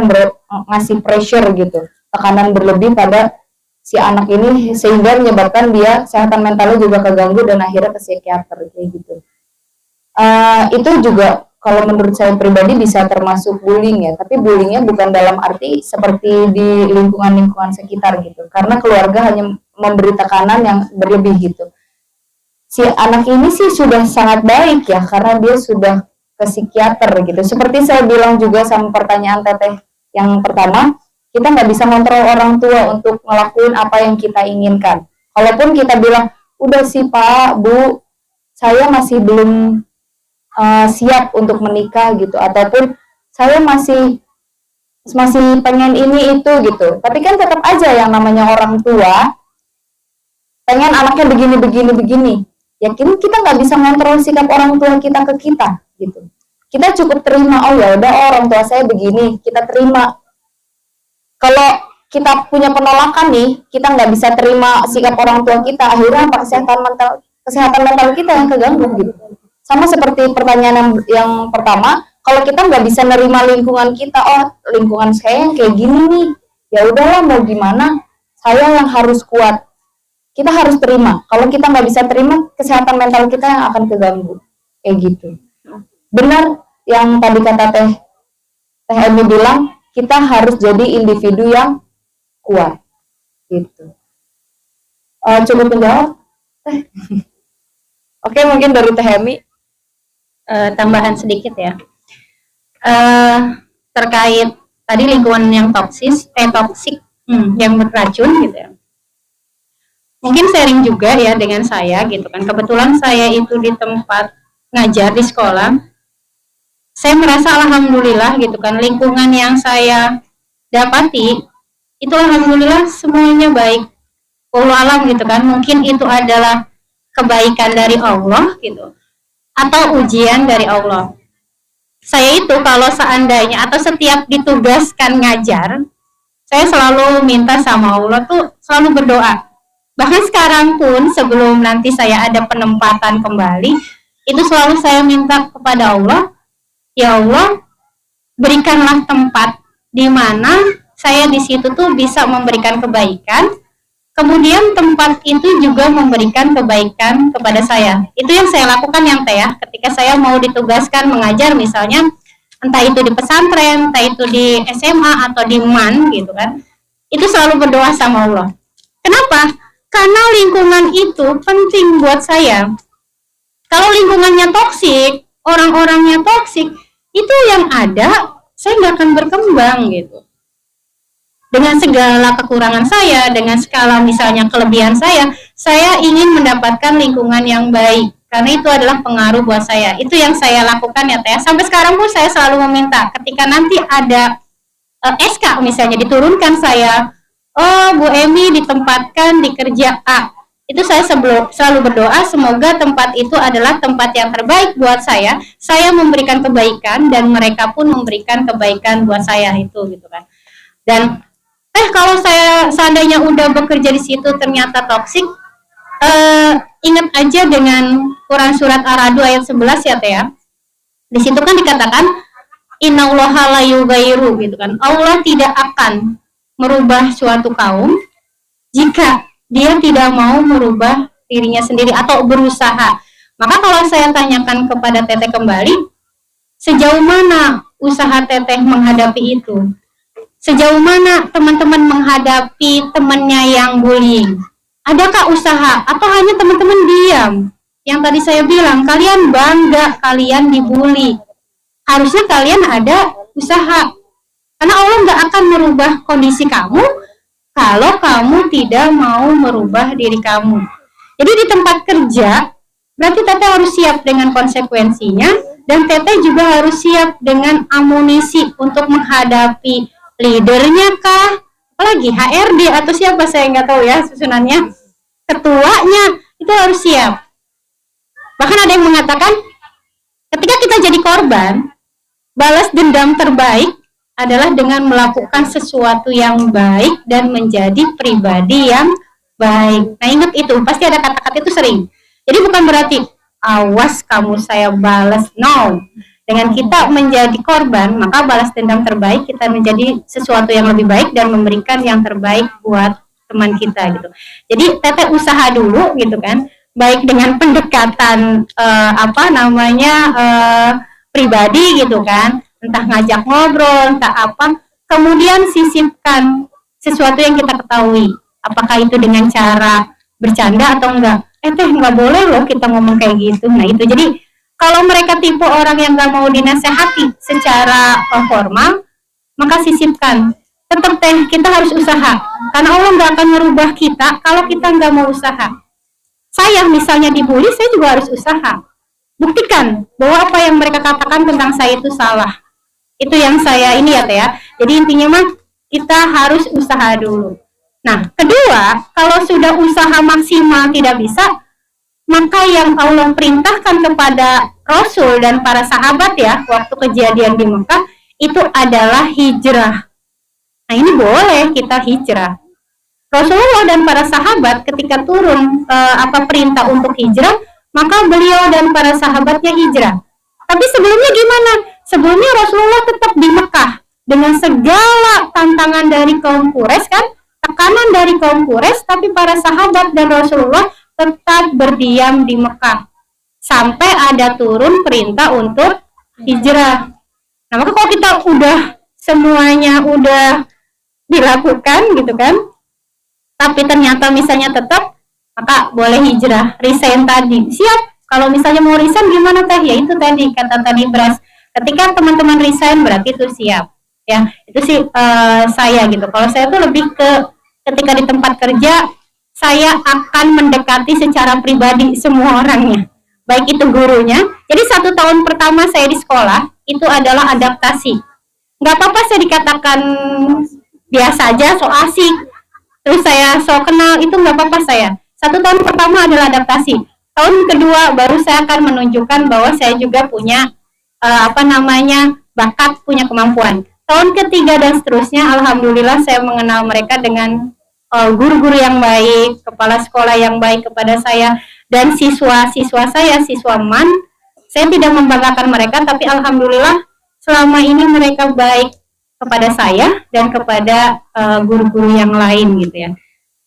ngasih pressure gitu, tekanan berlebih pada si anak ini sehingga menyebabkan dia kesehatan mentalnya juga keganggu dan akhirnya ke psikiater kayak gitu. Itu juga kalau menurut saya pribadi bisa termasuk bullying ya, tapi bullyingnya bukan dalam arti seperti di lingkungan sekitar gitu, karena keluarga hanya memberi tekanan yang berlebih gitu. Si anak ini sih sudah sangat baik ya, karena dia sudah ke psikiater gitu. Seperti saya bilang juga sama pertanyaan teteh yang pertama, kita nggak bisa kontrol orang tua untuk ngelakuin apa yang kita inginkan. Kalaupun kita bilang, udah sih Pak, Bu, saya masih belum siap untuk menikah gitu, ataupun saya masih pengen ini itu gitu. Tapi kan tetap aja yang namanya orang tua pengen anaknya begini. Ya kita nggak bisa ngontrol sikap orang tua kita ke kita gitu. Kita cukup terima, oh ya udah orang tua saya begini, kita terima. Kalau kita punya penolakan nih, kita nggak bisa terima sikap orang tua kita, akhirnya apa kesehatan mental kita yang keganggu gitu. Sama seperti pertanyaan yang pertama, kalau kita nggak bisa nerima lingkungan kita, oh lingkungan saya yang kayak gini nih, ya udahlah mau gimana, saya yang harus kuat. Kita harus terima. Kalau kita nggak bisa terima, kesehatan mental kita yang akan keganggu. Kayak gitu. Benar yang tadi kata Teh Emi bilang, kita harus jadi individu yang kuat. Gitu. Cukup menjawab? Oke, mungkin dari Teh Emi. Tambahan sedikit ya. Terkait tadi lingkungan yang toksik, yang beracun gitu ya. Mungkin sharing juga ya dengan saya gitu kan. Kebetulan saya itu di tempat ngajar di sekolah. Saya merasa alhamdulillah gitu kan, lingkungan yang saya dapati itu alhamdulillah semuanya baik. Wallahu alam gitu kan. Mungkin itu adalah kebaikan dari Allah gitu, atau ujian dari Allah. Saya itu kalau seandainya atau setiap ditugaskan ngajar, saya selalu minta sama Allah tuh selalu berdoa. Bahkan sekarang pun sebelum nanti saya ada penempatan kembali, itu selalu saya minta kepada Allah, ya Allah, berikanlah tempat di mana saya di situ tuh bisa memberikan kebaikan, kemudian tempat itu juga memberikan kebaikan kepada saya. Itu yang saya lakukan yang Teh ya, ketika saya mau ditugaskan mengajar misalnya, entah itu di pesantren, entah itu di SMA atau di MAN gitu kan. itu selalu berdoa sama Allah. Kenapa? Karena lingkungan itu penting buat saya. Kalau lingkungannya toksik, orang-orangnya toksik, itu yang ada, saya nggak akan berkembang gitu. Dengan segala kekurangan saya, dengan skala misalnya kelebihan saya ingin mendapatkan lingkungan yang baik. Karena itu adalah pengaruh buat saya. Itu yang saya lakukan ya Teh. Sampai sekarang pun saya selalu meminta, ketika nanti ada SK misalnya diturunkan saya, oh Bu Emi ditempatkan di kerja A, itu saya selalu berdoa semoga tempat itu adalah tempat yang terbaik buat saya memberikan kebaikan dan mereka pun memberikan kebaikan buat saya itu gitu kan. Dan kalau saya seandainya udah bekerja di situ ternyata toksik, ingat aja dengan Quran surat Ar-Ra'd ayat 11 ya Teh ya. Di situ kan dikatakan innallaha la yughayyiru gitu kan. Allah tidak akan merubah suatu kaum jika dia tidak mau merubah dirinya sendiri atau berusaha. Maka kalau saya tanyakan kepada Teteh kembali, sejauh mana usaha Teteh menghadapi itu? Sejauh mana teman-teman menghadapi temannya yang bullying? Adakah usaha atau hanya teman-teman diam? Yang tadi saya bilang, kalian bangga kalian dibully. Harusnya kalian ada usaha. Karena Allah nggak akan merubah kondisi kamu kalau kamu tidak mau merubah diri kamu. Jadi di tempat kerja, berarti Teteh harus siap dengan konsekuensinya, dan Teteh juga harus siap dengan amunisi untuk menghadapi leadernya kah, apalagi HRD atau siapa saya nggak tahu ya susunannya, ketuanya, itu harus siap. Bahkan ada yang mengatakan, ketika kita jadi korban, balas dendam terbaik adalah dengan melakukan sesuatu yang baik dan menjadi pribadi yang baik. Nah ingat itu, pasti ada kata-kata itu sering. Jadi bukan berarti awas kamu saya balas, no. Dengan kita menjadi korban, maka balas dendam terbaik kita menjadi sesuatu yang lebih baik dan memberikan yang terbaik buat teman kita gitu. Jadi Teteh usaha dulu gitu kan, baik dengan pendekatan pribadi gitu kan, entah ngajak ngobrol, entah apa, kemudian sisipkan sesuatu yang kita ketahui, apakah itu dengan cara bercanda atau enggak. Teh nggak boleh loh kita ngomong kayak gitu. Nah itu, jadi kalau mereka tipe orang yang nggak mau dinasehati secara formal, maka sisipkan. Tetap Teh, kita harus usaha, karena Allah nggak akan merubah kita kalau kita nggak mau usaha. Saya misalnya dibully, saya juga harus usaha. Buktikan bahwa apa yang mereka katakan tentang saya itu salah. Itu yang saya ini ya Teh ya. Jadi intinya mah kita harus usaha dulu. Nah, kedua, kalau sudah usaha maksimal tidak bisa, maka yang Allah perintahkan kepada Rasul dan para sahabat ya, waktu kejadian di Mekah, itu adalah hijrah. Nah, ini boleh kita hijrah. Rasulullah dan para sahabat ketika turun perintah untuk hijrah, maka beliau dan para sahabatnya hijrah. Tapi sebelumnya gimana? Sebelumnya Rasulullah tetap di Mekah dengan segala tantangan dari kaum Quraisy kan, tekanan dari kaum Quraisy, tapi para sahabat dan Rasulullah tetap berdiam di Mekah sampai ada turun perintah untuk hijrah. Nah, maka kalau kita udah semuanya udah dilakukan gitu kan, tapi ternyata misalnya tetap, maka boleh hijrah, resign tadi. Siap. Kalau misalnya mau resign gimana Teh? Ya itu tadi kata tadi Bras. Ketika teman-teman resign berarti itu siap. Ya, itu sih saya gitu. Kalau saya tuh lebih ke ketika di tempat kerja, saya akan mendekati secara pribadi semua orangnya. Baik itu gurunya. Jadi 1 tahun pertama saya di sekolah itu adalah adaptasi. Nggak apa-apa saya dikatakan biasa aja, so asik. Terus saya so kenal, itu nggak apa-apa saya. 1 tahun pertama adalah adaptasi. Tahun kedua baru saya akan menunjukkan bahwa saya juga punya bakat, punya kemampuan. Tahun ketiga dan seterusnya, alhamdulillah saya mengenal mereka dengan guru-guru yang baik, kepala sekolah yang baik kepada saya, dan siswa-siswa saya, siswa MAN. Saya tidak membanggakan mereka, tapi alhamdulillah selama ini mereka baik kepada saya dan kepada guru-guru yang lain gitu ya.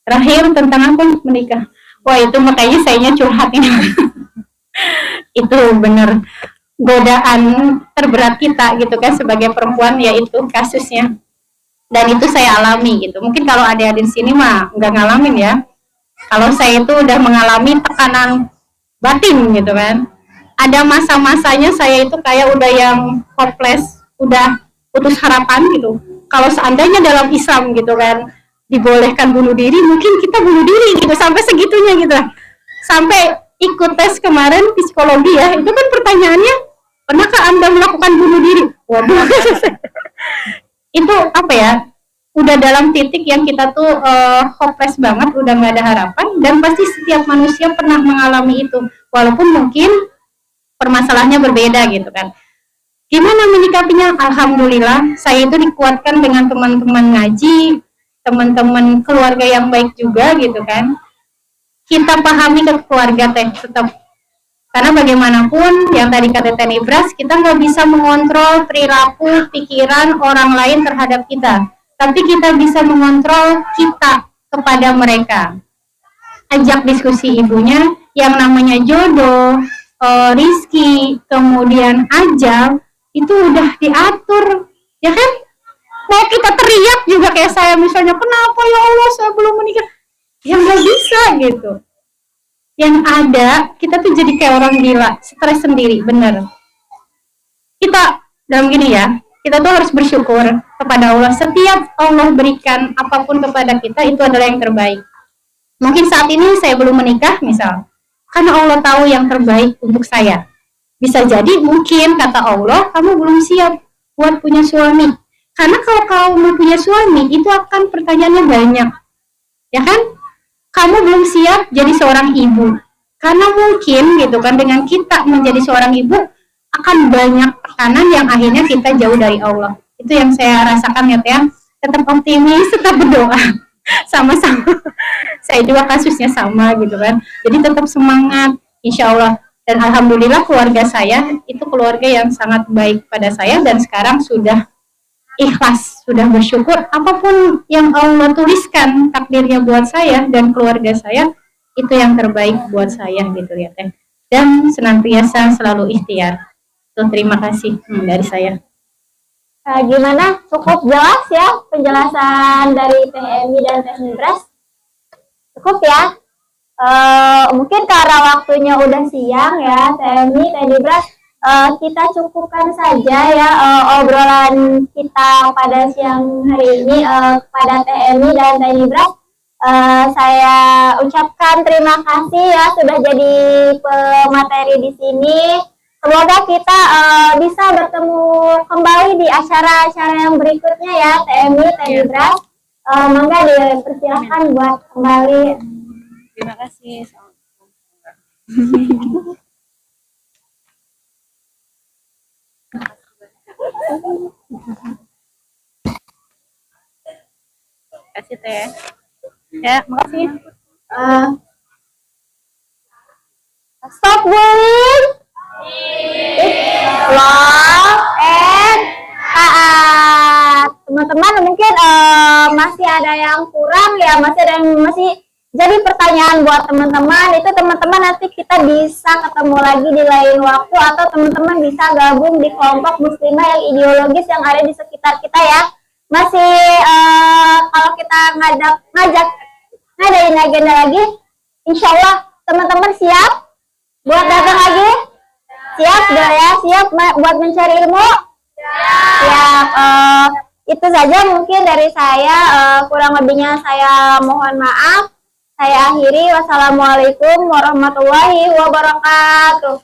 Terakhir tentang apa menikah. Wah itu makanya sayanya curhat ini. Itu bener godaan terberat kita gitu kan sebagai perempuan, yaitu kasusnya dan itu saya alami gitu. Mungkin kalau adik-adik di sini mah nggak ngalamin ya. Kalau saya itu udah mengalami tekanan batin gitu kan. Ada masa-masanya saya itu kayak udah yang hopeless, udah putus harapan gitu. Kalau seandainya dalam Islam gitu kan dibolehkan bunuh diri, mungkin kita bunuh diri gitu, sampai segitunya gitu. Sampai ikut tes kemarin psikologi ya, itu kan pertanyaannya, pernahkah Anda melakukan bunuh diri? Waduh. Itu apa ya? Udah dalam titik yang kita tuh hopeless banget, udah nggak ada harapan, dan pasti setiap manusia pernah mengalami itu, walaupun mungkin permasalahannya berbeda gitu kan. Gimana menyikapinya? Alhamdulillah saya itu dikuatkan dengan teman-teman ngaji, teman-teman keluarga yang baik juga gitu kan. Kita pahami ke keluarga teh tetap, karena bagaimanapun yang tadi kata Teh Nibras, kita nggak bisa mengontrol perilaku pikiran orang lain terhadap kita, tapi kita bisa mengontrol kita kepada mereka. Ajak diskusi ibunya, yang namanya jodoh, rizki, kemudian ajal, itu udah diatur, ya kan? Mau kita teriak juga kayak saya misalnya, kenapa ya Allah saya belum menikah? Ya nggak bisa gitu. Yang ada, kita tuh jadi kayak orang gila, stres sendiri, bener. Kita, dalam gini ya, kita tuh harus bersyukur kepada Allah. Setiap Allah berikan apapun kepada kita, itu adalah yang terbaik. Mungkin saat ini saya belum menikah, misal, karena Allah tahu yang terbaik untuk saya. Bisa jadi mungkin kata Allah, kamu belum siap buat punya suami. Karena kalau kamu punya suami, itu akan pertanyaannya banyak. Ya kan? Kamu belum siap jadi seorang ibu. Karena mungkin gitu kan, dengan kita menjadi seorang ibu, akan banyak tekanan yang akhirnya kita jauh dari Allah. Itu yang saya rasakan ya Teh. Tetap optimis, tetap berdoa. Sama-sama. Saya juga kasusnya sama gitu kan. Jadi tetap semangat, insya Allah. Dan alhamdulillah keluarga saya itu keluarga yang sangat baik pada saya, dan sekarang sudah ikhlas, sudah bersyukur apapun yang Allah tuliskan takdirnya buat saya dan keluarga saya, itu yang terbaik buat saya gitu ya Teh. Dan senantiasa selalu ikhtiar. So, terima kasih dari saya. Gimana? Cukup jelas ya penjelasan dari Teh Emi dan Teh Nibras? Cukup ya? Mungkin karena waktunya udah siang ya, Teh Emi, Teh Nibras, kita cukupkan saja ya obrolan kita pada siang hari ini kepada Teh Emi dan Teh Nibras. Saya ucapkan terima kasih ya sudah jadi pemateri di sini. Semoga kita bisa bertemu kembali di acara-acara yang berikutnya ya, Teh Emi, Teh Nibras. Mangga dipersilakan buat kembali. Terima kasih. Kasih Teh. Ya, makasih. Stop bullying. Love and taat. Teman-teman mungkin masih ada yang kurang ya, masih jadi pertanyaan buat teman-teman. Itu teman-teman nanti kita bisa ketemu lagi di lain waktu, atau teman-teman bisa gabung di kelompok muslimah yang ideologis yang ada di sekitar kita ya. Masih kalau kita ngadain agenda lagi, insya Allah teman-teman siap buat datang lagi? Siap sudah ya? Siap buat mencari ilmu? Siap. Itu saja mungkin dari saya. Kurang lebihnya saya mohon maaf. Saya akhiri. Wassalamualaikum warahmatullahi wabarakatuh.